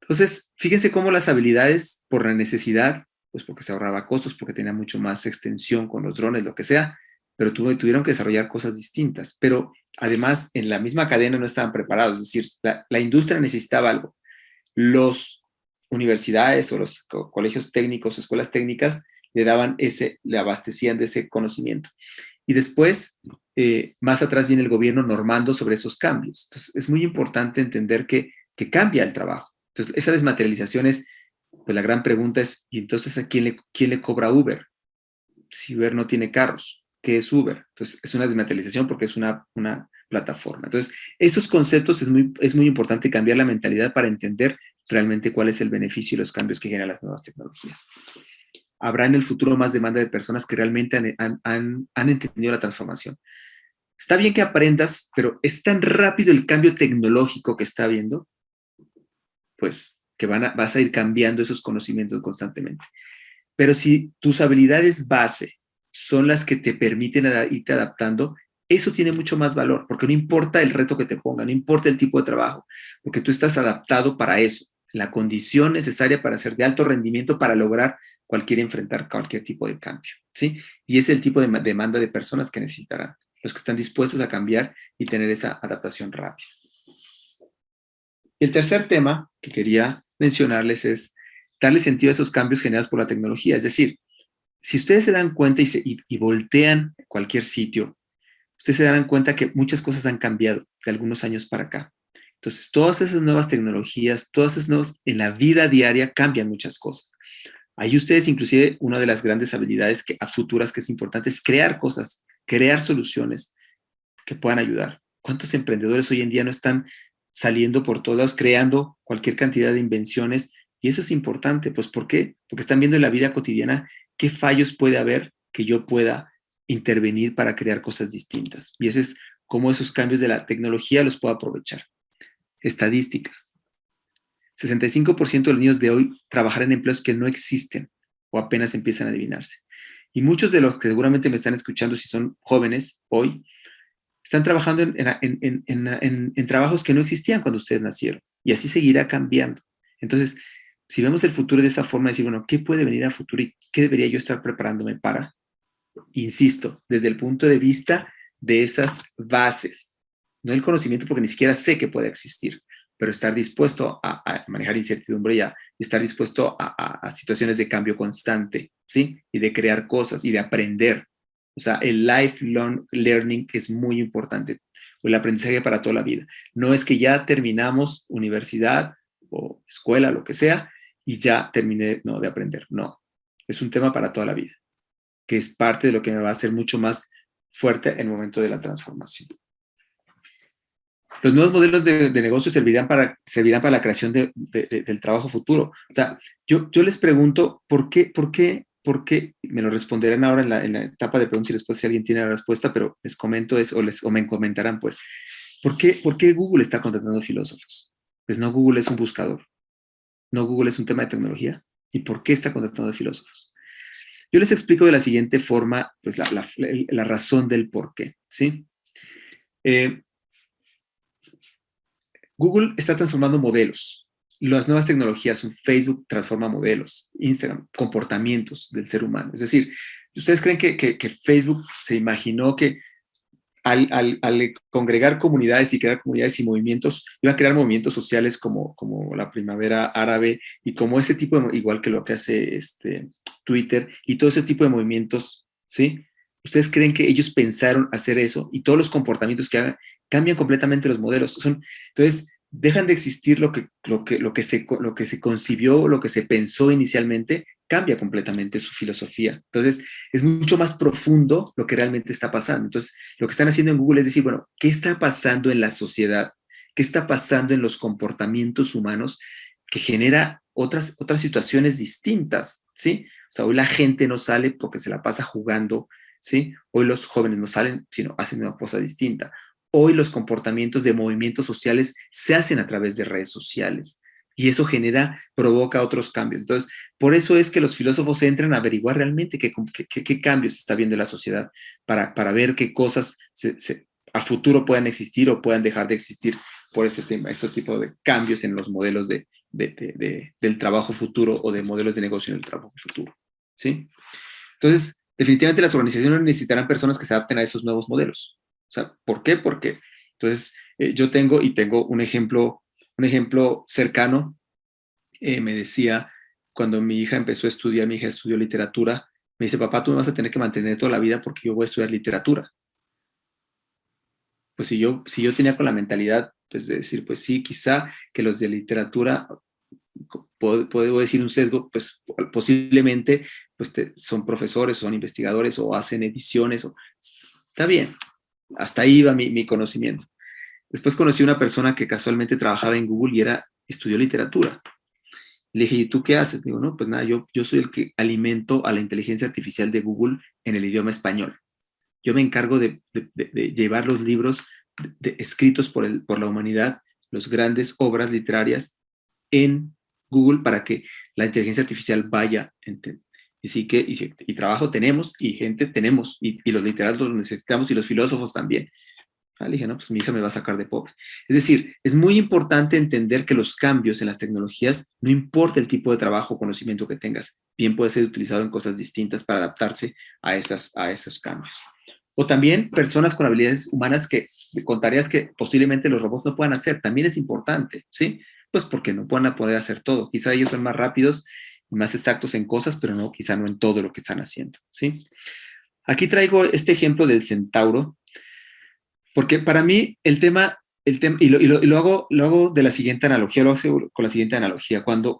Entonces, fíjense cómo las habilidades por la necesidad, pues porque se ahorraba costos, porque tenía mucho más extensión con los drones, lo que sea, pero tuvieron que desarrollar cosas distintas. Pero además, en la misma cadena no estaban preparados, es decir, la industria necesitaba algo. Los universidades o los colegios técnicos, escuelas técnicas, le abastecían de ese conocimiento. Y después, más atrás viene el gobierno normando sobre esos cambios. Entonces, es muy importante entender que cambia el trabajo. Entonces, esa desmaterialización es, pues la gran pregunta es, ¿y entonces a quién le cobra Uber? Si Uber no tiene carros, ¿qué es Uber? Entonces, es una desmaterialización porque es una plataforma. Entonces, esos conceptos es muy importante cambiar la mentalidad para entender realmente cuál es el beneficio y los cambios que generan las nuevas tecnologías. Habrá en el futuro más demanda de personas que realmente han entendido la transformación. Está bien que aprendas, pero es tan rápido el cambio tecnológico que está habiendo, pues que vas a ir cambiando esos conocimientos constantemente. Pero si tus habilidades base son las que te permiten irte adaptando, eso tiene mucho más valor, porque no importa el reto que te pongan, no importa el tipo de trabajo, porque tú estás adaptado para eso, la condición necesaria para ser de alto rendimiento para lograr enfrentar cualquier tipo de cambio, ¿sí? Y es el tipo de demanda de personas que necesitarán, los que están dispuestos a cambiar y tener esa adaptación rápida. El tercer tema que quería mencionarles es darle sentido a esos cambios generados por la tecnología. Es decir, si ustedes se dan cuenta y voltean cualquier sitio, ustedes se darán cuenta que muchas cosas han cambiado de algunos años para acá. Entonces, todas esas nuevas tecnologías, todas esas nuevas, en la vida diaria cambian muchas cosas. Ahí ustedes, inclusive, una de las grandes habilidades futuras que es importante es crear cosas, crear soluciones que puedan ayudar. ¿Cuántos emprendedores hoy en día no están saliendo por todos lados, creando cualquier cantidad de invenciones? Y eso es importante, pues ¿por qué? Porque están viendo en la vida cotidiana qué fallos puede haber que yo pueda intervenir para crear cosas distintas. Y ese es cómo esos cambios de la tecnología los puedo aprovechar. Estadísticas. 65% de los niños de hoy trabajarán en empleos que no existen o apenas empiezan a adivinarse. Y muchos de los que seguramente me están escuchando, si son jóvenes hoy, están trabajando en trabajos que no existían cuando ustedes nacieron. Y así seguirá cambiando. Entonces, si vemos el futuro de esa forma, decir, bueno, ¿qué puede venir a futuro y qué debería yo estar preparándome para? Insisto, desde el punto de vista de esas bases. No el conocimiento, porque ni siquiera sé que puede existir, pero estar dispuesto a manejar incertidumbre y estar dispuesto a situaciones de cambio constante, ¿sí? Y de crear cosas y de aprender. O sea, el lifelong learning es muy importante, o el aprendizaje para toda la vida. No es que ya terminamos universidad o escuela, lo que sea, y ya terminé de aprender. No, es un tema para toda la vida, que es parte de lo que me va a hacer mucho más fuerte en el momento de la transformación. Los nuevos modelos de negocio servirán para la creación del trabajo futuro. O sea, yo les pregunto, ¿por qué? Me lo responderán ahora en la etapa de preguntas y respuestas si alguien tiene la respuesta, pero les comento eso, o me comentarán, pues, ¿por qué Google está contratando filósofos? Pues no, Google es un buscador, no, Google es un tema de tecnología. ¿Y por qué está contratando filósofos? Yo les explico de la siguiente forma, pues, la razón del por qué, ¿sí? Google está transformando modelos. Las nuevas tecnologías, Facebook transforma modelos, Instagram, comportamientos del ser humano. Es decir, ¿ustedes creen que Facebook se imaginó que al congregar comunidades y crear comunidades y movimientos, iba a crear movimientos sociales como la primavera árabe y como ese tipo de, igual que lo que hace Twitter y todo ese tipo de movimientos, ¿sí? ¿Ustedes creen que ellos pensaron hacer eso? Y todos los comportamientos que hagan cambian completamente los modelos. Entonces, dejan de existir lo que se concibió, lo que se pensó inicialmente, cambia completamente su filosofía. Entonces, es mucho más profundo lo que realmente está pasando. Entonces, lo que están haciendo en Google es decir, bueno, ¿qué está pasando en la sociedad? ¿Qué está pasando en los comportamientos humanos que genera otras situaciones distintas? ¿Sí? O sea, hoy la gente no sale porque se la pasa jugando, ¿sí? Hoy los jóvenes no salen, sino hacen una cosa distinta. hoy los comportamientos de movimientos sociales se hacen a través de redes sociales. Y eso provoca otros cambios. Entonces, por eso es que los filósofos entran a averiguar realmente qué cambios se está viendo en la sociedad para ver qué cosas a futuro puedan existir o puedan dejar de existir por este tipo de cambios en los modelos del trabajo futuro o de modelos de negocio en el trabajo futuro. ¿Sí? Entonces, definitivamente las organizaciones necesitarán personas que se adapten a esos nuevos modelos. O sea, ¿por qué? Porque entonces yo tengo un ejemplo cercano. Me decía, cuando mi hija empezó a estudiar, mi hija estudió literatura, me dice, papá, tú me vas a tener que mantener toda la vida porque yo voy a estudiar literatura. Pues si yo tenía con la mentalidad pues, de decir, pues sí, quizá que los de literatura, puedo decir un sesgo, pues posiblemente pues son profesores, son investigadores o hacen ediciones, está bien, hasta ahí va mi conocimiento. Después conocí a una persona que casualmente trabajaba en Google y estudió literatura. Le dije, ¿y tú qué haces? Digo, no, pues nada, yo soy el que alimento a la inteligencia artificial de Google en el idioma español. Yo me encargo de llevar los libros escritos por la humanidad, las grandes obras literarias en Google para que la inteligencia artificial vaya. Y trabajo tenemos, y gente tenemos, y los literatos los necesitamos, y los filósofos también. Le dije, no, pues mi hija me va a sacar de pobre. Es decir, es muy importante entender que los cambios en las tecnologías, no importa el tipo de trabajo o conocimiento que tengas, bien puede ser utilizado en cosas distintas para adaptarse a esos cambios. O también personas con habilidades humanas con tareas que posiblemente los robots no puedan hacer, también es importante, ¿sí? Pues porque no van a poder hacer todo. Quizá ellos son más rápidos y más exactos en cosas, pero quizá no en todo lo que están haciendo, ¿sí? Aquí traigo este ejemplo del centauro, porque para mí el tema y lo hago de la siguiente analogía, lo hago con la siguiente analogía. Cuando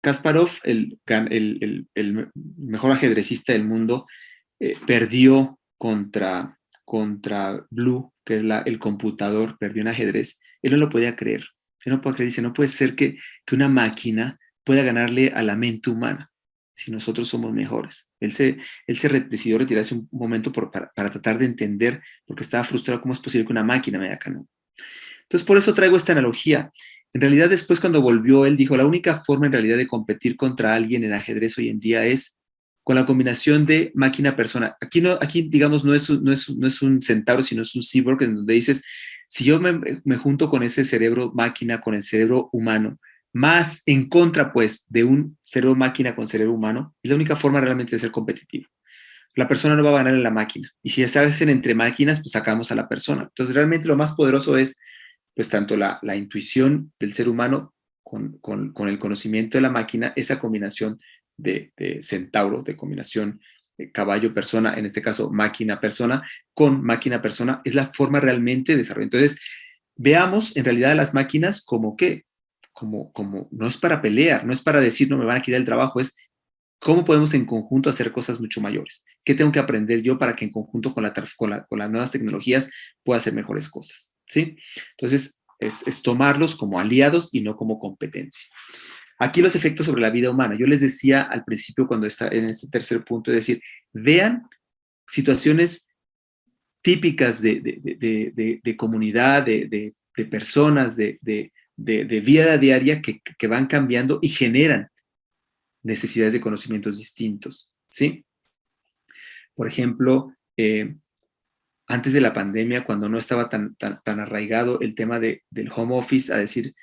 Kasparov, el mejor ajedrecista del mundo, perdió contra Blue, que es el computador, perdió en ajedrez, él no lo podía creer. Él no puede creer, dice, no puede ser que una máquina pueda ganarle a la mente humana si nosotros somos mejores. Él decidió retirarse un momento para tratar de entender, porque estaba frustrado cómo es posible que una máquina me haya ganado. Entonces, por eso traigo esta analogía. En realidad, después cuando volvió, él dijo, la única forma en realidad de competir contra alguien en ajedrez hoy en día es con la combinación de máquina-persona. Aquí digamos, no es un centauro, sino es un cyborg, en donde dices, si yo me junto con ese cerebro máquina, con el cerebro humano, más en contra, pues, de un cerebro máquina con cerebro humano, es la única forma realmente de ser competitivo. La persona no va a ganar en la máquina. Y si se hacen entre máquinas, pues sacamos a la persona. Entonces, realmente lo más poderoso es, pues, tanto la intuición del ser humano con el conocimiento de la máquina, esa combinación de centauro, de combinación caballo-persona, en este caso máquina-persona, con máquina-persona, es la forma realmente de desarrollo. Entonces, veamos en realidad a las máquinas como qué, como no es para pelear, no es para decir no me van a quitar el trabajo, es cómo podemos en conjunto hacer cosas mucho mayores. ¿Qué tengo que aprender yo para que en conjunto con las nuevas tecnologías pueda hacer mejores cosas? ¿Sí? Entonces, es tomarlos como aliados y no como competencia. Aquí los efectos sobre la vida humana. Yo les decía al principio, cuando está en este tercer punto, es decir, vean situaciones típicas de comunidad, de personas, de vida diaria que van cambiando y generan necesidades de conocimientos distintos, ¿sí? Por ejemplo, antes de la pandemia, cuando no estaba tan arraigado el tema del home office, a decir,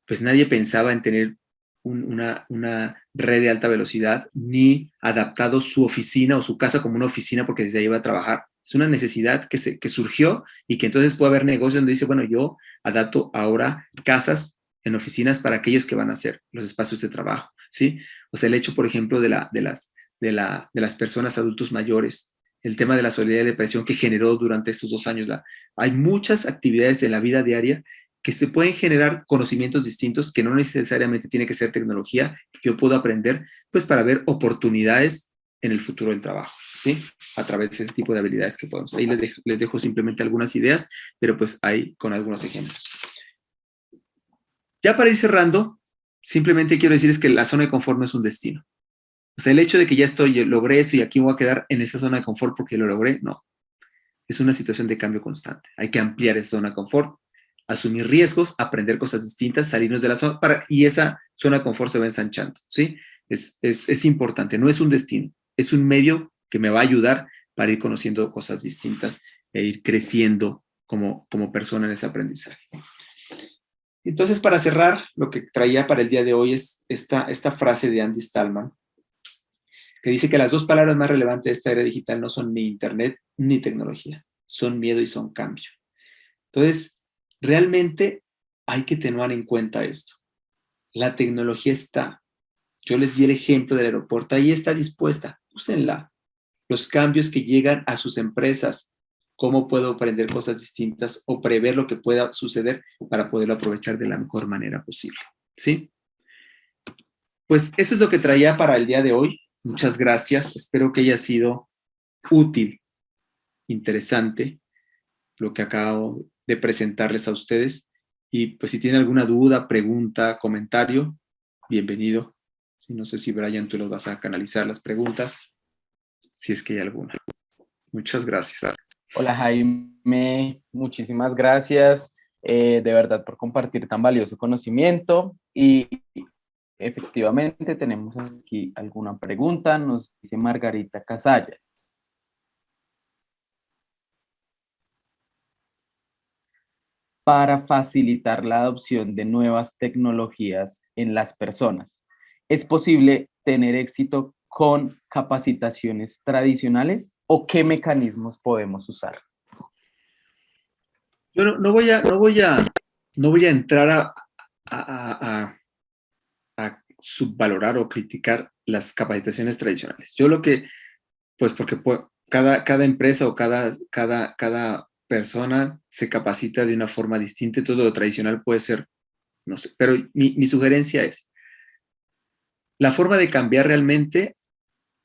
pues nadie pensaba en tener una red de alta velocidad, ni adaptado su oficina o su casa como una oficina porque desde ahí iba a trabajar. Es una necesidad que surgió y que entonces puede haber negocios donde dice, bueno, yo adapto ahora casas en oficinas para aquellos que van a hacer los espacios de trabajo, ¿sí? O sea, el hecho, por ejemplo, de las personas adultos mayores, el tema de la solidaridad y la depresión que generó durante estos 2 años. Hay muchas actividades en la vida diaria que se pueden generar conocimientos distintos, que no necesariamente tiene que ser tecnología, que yo puedo aprender, pues para ver oportunidades en el futuro del trabajo, ¿sí? A través de ese tipo de habilidades que podemos. Ahí les dejo simplemente algunas ideas, pero pues ahí con algunos ejemplos. Ya para ir cerrando, simplemente quiero decirles que la zona de confort no es un destino. O sea, el hecho de que ya logré eso y aquí me voy a quedar en esa zona de confort porque lo logré, no. es una situación de cambio constante. Hay que ampliar esa zona de confort, asumir riesgos, aprender cosas distintas, salirnos de la zona, y esa zona de confort se va ensanchando, ¿sí? Es importante, no es un destino, es un medio que me va a ayudar para ir conociendo cosas distintas e ir creciendo como persona en ese aprendizaje. Entonces, para cerrar, lo que traía para el día de hoy es esta frase de Andy Stallman, que dice que las dos palabras más relevantes de esta era digital no son ni Internet ni tecnología, son miedo y son cambio. Entonces, realmente hay que tener en cuenta esto. La tecnología está. Yo les di el ejemplo del aeropuerto, ahí está dispuesta, úsenla. Los cambios que llegan a sus empresas, cómo puedo aprender cosas distintas o prever lo que pueda suceder para poderlo aprovechar de la mejor manera posible, ¿sí? Pues eso es lo que traía para el día de hoy. Muchas gracias. Espero que haya sido útil, interesante, lo que acabo de presentarles a ustedes. Y pues si tienen alguna duda, pregunta, comentario, bienvenido. No sé si Brian, tú los vas a canalizar las preguntas, si es que hay alguna. Muchas gracias. Hola Jaime, muchísimas gracias de verdad por compartir tan valioso conocimiento y efectivamente tenemos aquí alguna pregunta, nos dice Margarita Casallas. Para facilitar la adopción de nuevas tecnologías en las personas, ¿es posible tener éxito con capacitaciones tradicionales o qué mecanismos podemos usar? Yo no voy a entrar a subvalorar o criticar las capacitaciones tradicionales. Yo lo que, pues porque cada empresa o cada persona se capacita de una forma distinta, todo lo tradicional puede ser, no sé, pero mi sugerencia es, la forma de cambiar realmente,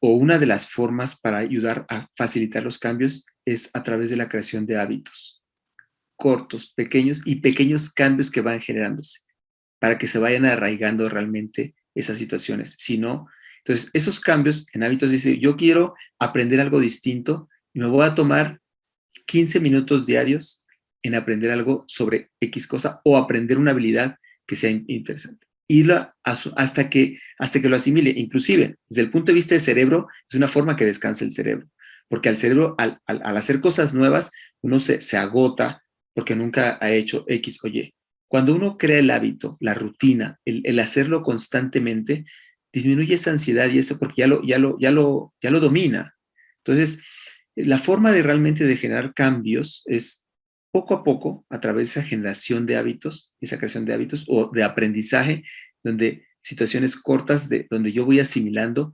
o una de las formas para ayudar a facilitar los cambios, es a través de la creación de hábitos cortos, pequeños y pequeños cambios que van generándose para que se vayan arraigando realmente esas situaciones. Si no, entonces esos cambios en hábitos, dice, yo quiero aprender algo distinto y me voy a tomar 15 minutos diarios en aprender algo sobre X cosa o aprender una habilidad que sea interesante. Hasta que lo asimile. Inclusive, desde el punto de vista del cerebro, es una forma que descansa el cerebro. Porque al cerebro, al hacer cosas nuevas, uno se agota porque nunca ha hecho X o Y. Cuando uno crea el hábito, la rutina, el hacerlo constantemente, disminuye esa ansiedad y eso porque ya lo domina. Entonces, la forma de realmente de generar cambios es poco a poco, a través de esa generación de hábitos, esa creación de hábitos o de aprendizaje, donde situaciones cortas, donde yo voy asimilando,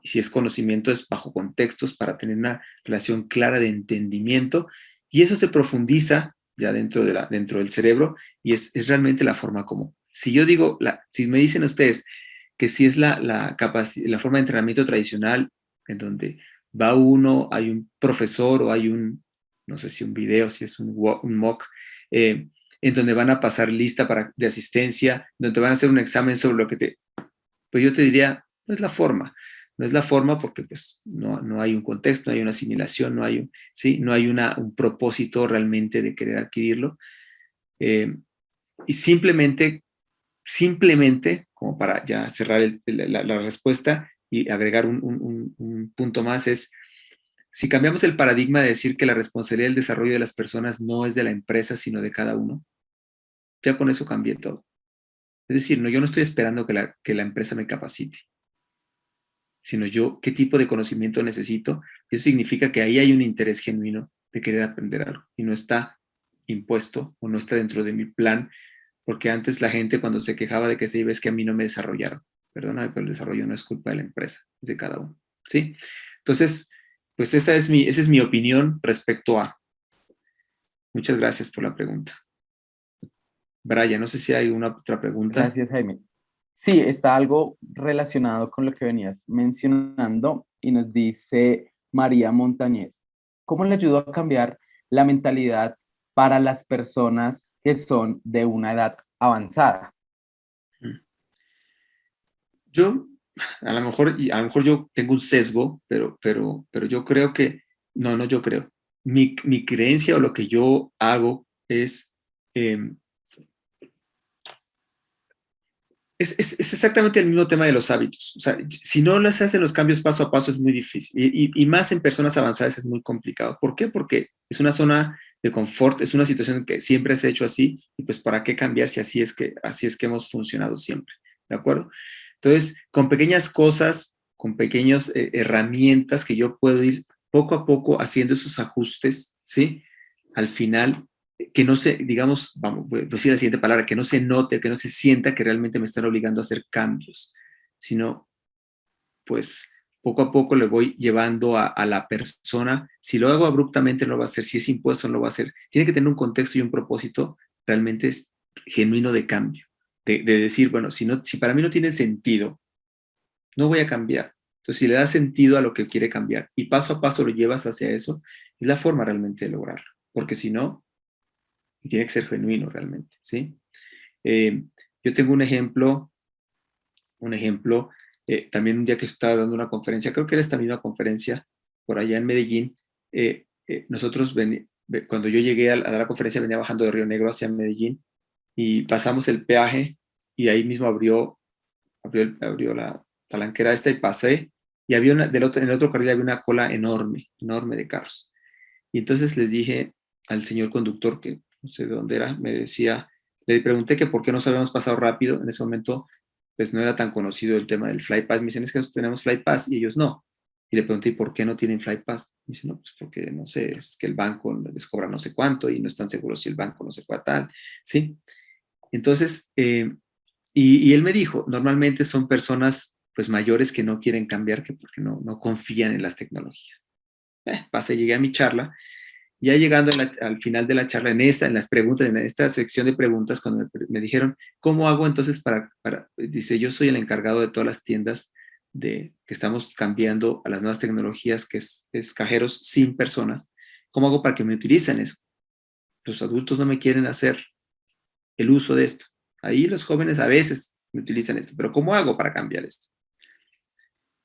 si es conocimiento, es bajo contextos para tener una relación clara de entendimiento, y eso se profundiza ya dentro del cerebro, y es realmente la forma como, si yo digo, si me dicen ustedes que si es la forma de entrenamiento tradicional, en donde va uno, hay un profesor o hay no sé si un video, si es un mock, en donde van a pasar lista de asistencia, donde van a hacer un examen sobre lo que pues yo te diría, no es la forma. No es la forma porque pues no hay un contexto, no hay una asimilación, no hay un propósito realmente de querer adquirirlo. Y simplemente, como para ya cerrar la respuesta y agregar un punto más, es si cambiamos el paradigma de decir que la responsabilidad del desarrollo de las personas no es de la empresa, sino de cada uno, ya con eso cambié todo. Es decir, yo no estoy esperando que la empresa me capacite, sino yo qué tipo de conocimiento necesito. Eso significa que ahí hay un interés genuino de querer aprender algo y no está impuesto o no está dentro de mi plan, porque antes la gente cuando se quejaba de que se iba es que a mí no me desarrollaron. Perdóname, pero el desarrollo no es culpa de la empresa, es de cada uno. ¿Sí? Entonces, pues esa es mi opinión respecto a. Muchas gracias por la pregunta. Brian, no sé si hay una otra pregunta. Gracias, Jaime. Sí, está algo relacionado con lo que venías mencionando y nos dice María Montañez. ¿Cómo le ayudó a cambiar la mentalidad para las personas que son de una edad avanzada? Yo, a lo mejor yo tengo un sesgo, pero yo creo que, no yo creo. mi creencia o lo que yo hago em, es exactamente el mismo tema de los hábitos. O sea, si no las hacen los cambios paso a paso es muy difícil. Y más en personas avanzadas es muy complicado. ¿Por qué? Porque es una zona de confort, es una situación que siempre se ha hecho así. Y pues, ¿para qué cambiar si así es que hemos funcionado siempre? ¿De acuerdo? Entonces, con pequeñas cosas, con pequeñas herramientas que yo puedo ir poco a poco haciendo esos ajustes, ¿sí? Al final que no se, digamos, vamos, voy a decir la siguiente palabra, que no se note, que no se sienta que realmente me están obligando a hacer cambios, sino pues poco a poco le voy llevando a la persona. Si lo hago abruptamente no lo va a hacer, si es impuesto no lo va a hacer. Tiene que tener un contexto y un propósito realmente genuino de cambio, de decir, bueno, si para mí no tiene sentido, no voy a cambiar. Entonces, si le da sentido a lo que quiere cambiar y paso a paso lo llevas hacia eso, es la forma realmente de lograrlo. Porque si no, y tiene que ser genuino realmente, ¿sí? Eh, yo tengo un ejemplo, también un día que estaba dando una conferencia, creo que era esta misma conferencia, por allá en Medellín, nosotros, cuando yo llegué a dar la conferencia, venía bajando de Río Negro hacia Medellín y pasamos el peaje y ahí mismo abrió la palanquera esta y pasé y había en el otro carril había una cola enorme, enorme de carros. Y entonces les dije al señor conductor, que no sé de dónde era, me decía, le pregunté que por qué nos habíamos pasado rápido. En ese momento, pues no era tan conocido el tema del FlyPass. Me dicen, es que nosotros tenemos FlyPass y ellos no. Y le pregunté, ¿por qué no tienen FlyPass? Me dice, no, pues porque, no sé, es que el banco les cobra no sé cuánto y no están seguros si el banco no sé cuánto tal, ¿sí? Entonces, y él me dijo, normalmente son personas pues mayores que no quieren cambiar, que porque no confían en las tecnologías. Pasé, llegué a mi charla. Ya llegando al final de la charla, en las preguntas, en esta sección de preguntas, cuando me dijeron, ¿cómo hago entonces dice, yo soy el encargado de todas las tiendas que estamos cambiando a las nuevas tecnologías, que es cajeros sin personas. ¿Cómo hago para que me utilicen eso? Los adultos no me quieren hacer el uso de esto. Ahí los jóvenes a veces me utilizan esto, pero ¿cómo hago para cambiar esto?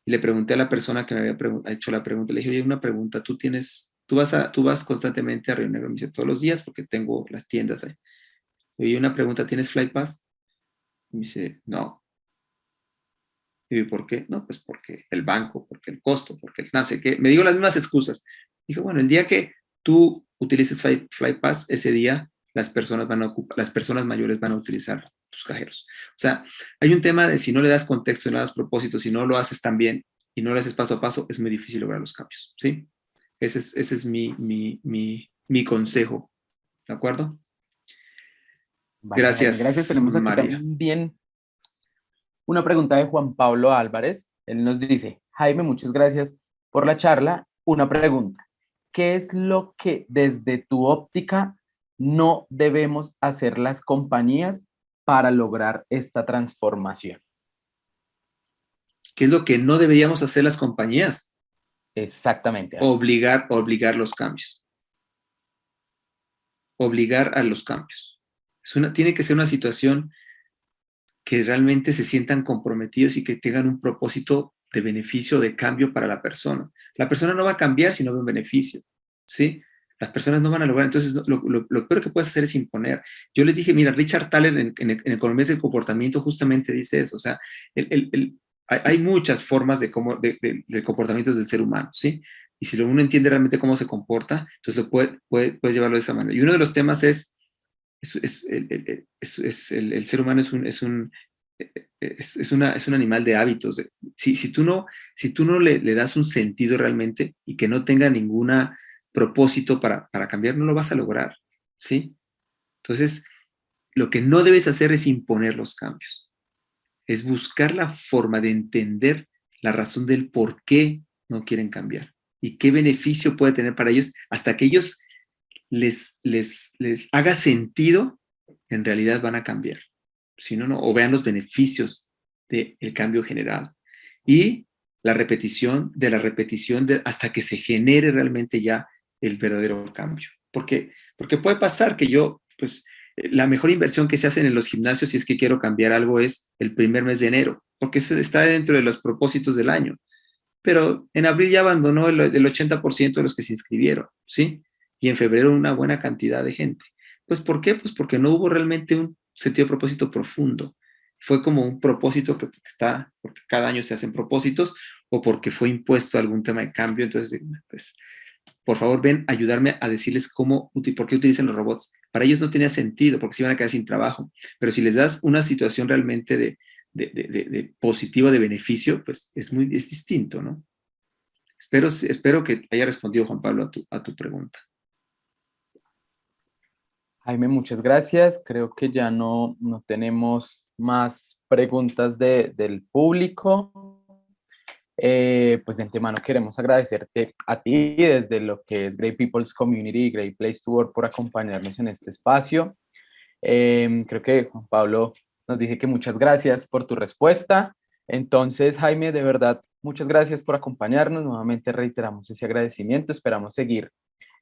Y le pregunté a la persona que me había hecho la pregunta, le dije, oye, una pregunta, tú vas constantemente a Río Negro, me dice, todos los días porque tengo las tiendas ahí. Oye, una pregunta, ¿tienes FlyPass? Me dice, no. Y ¿por qué? No, pues porque el banco, porque el costo, porque el no sé qué. Me digo las mismas excusas. Dije, bueno, el día que tú utilices FlyPass, ese día las personas mayores van a utilizar tus cajeros. O sea, hay un tema de si no le das contexto, no le das propósito, si no lo haces tan bien y no lo haces paso a paso, es muy difícil lograr los cambios, ¿sí? Ese es mi consejo, ¿de acuerdo? Vale, Jaime, gracias. Gracias, Tenemos aquí María. también una pregunta de Juan Pablo Álvarez. Él nos dice, Jaime, muchas gracias por la charla. Una pregunta, ¿qué es lo que desde tu óptica no debemos hacer las compañías para lograr esta transformación? ¿Qué es lo que no deberíamos hacer las compañías? Exactamente, Jaime. Obligar los cambios. Obligar a los cambios. Tiene que ser una situación que realmente se sientan comprometidos y que tengan un propósito de beneficio, de cambio para la persona. La persona no va a cambiar si no ve un beneficio, ¿sí? Las personas no van a lograr, entonces lo peor que puedes hacer es imponer. Yo les dije, mira, Richard Thaler en Economías del Comportamiento justamente dice eso, o sea, hay muchas formas de comportamientos del ser humano, ¿sí? Y si uno entiende realmente cómo se comporta, entonces puedes llevarlo de esa manera. Y uno de los temas el ser humano es un animal de hábitos. Si tú no le das un sentido realmente y que no tenga ningún propósito para cambiar, no lo vas a lograr, ¿sí? Entonces, lo que no debes hacer es imponer los cambios, es buscar la forma de entender la razón del por qué no quieren cambiar y qué beneficio puede tener para ellos hasta que ellos les haga sentido, en realidad van a cambiar. Si no, no, o vean los beneficios del cambio generado. Y la repetición hasta que se genere realmente ya el verdadero cambio. Porque puede pasar que pues, la mejor inversión que se hacen en los gimnasios si es que quiero cambiar algo es el primer mes de enero, porque está dentro de los propósitos del año. Pero en abril ya abandonó el 80% de los que se inscribieron, ¿sí? y en febrero una buena cantidad de gente. Pues ¿por qué? Pues porque no hubo realmente un sentido de propósito profundo. Fue como un propósito que está, porque cada año se hacen propósitos, o porque fue impuesto algún tema de cambio. Entonces, pues, por favor, ven a ayudarme a decirles por qué utilizan los robots. Para ellos no tenía sentido, porque se iban a quedar sin trabajo. Pero si les das una situación realmente de positivo, de beneficio, pues es distinto, ¿no? Espero que haya respondido, Juan Pablo, a tu pregunta. Jaime, muchas gracias. Creo que ya no tenemos más preguntas del público. Pues de antemano queremos agradecerte a ti desde lo que es Great People's Community y Great Place to Work por acompañarnos en este espacio. Creo que Juan Pablo nos dice que muchas gracias por tu respuesta. Entonces, Jaime, de verdad, muchas gracias por acompañarnos. Nuevamente reiteramos ese agradecimiento. Esperamos seguir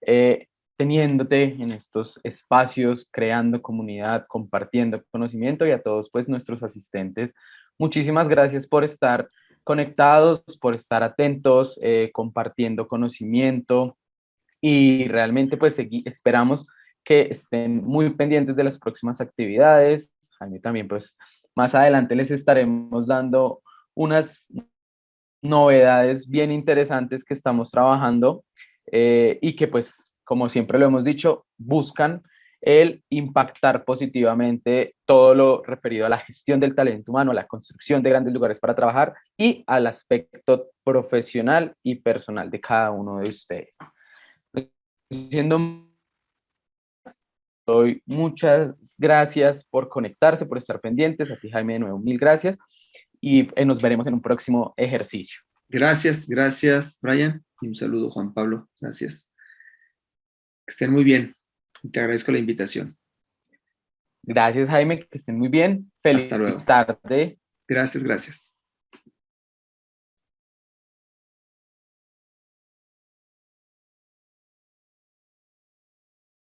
eh, teniéndote en estos espacios, creando comunidad, compartiendo conocimiento, y a todos pues nuestros asistentes. Muchísimas gracias por estar conectados, por estar atentos, compartiendo conocimiento, y realmente pues esperamos que estén muy pendientes de las próximas actividades. Jaime, también pues más adelante les estaremos dando unas novedades bien interesantes que estamos trabajando, y que pues como siempre lo hemos dicho, buscan el impactar positivamente todo lo referido a la gestión del talento humano, a la construcción de grandes lugares para trabajar y al aspecto profesional y personal de cada uno de ustedes. Siendo hoy, muchas gracias por conectarse, por estar pendientes. A ti, Jaime, de nuevo, mil gracias. Y nos veremos en un próximo ejercicio. Gracias, Brian. Y un saludo, Juan Pablo. Gracias. Que estén muy bien. Te agradezco la invitación. Gracias, Jaime, que estén muy bien. Hasta Feliz luego. tarde. Gracias.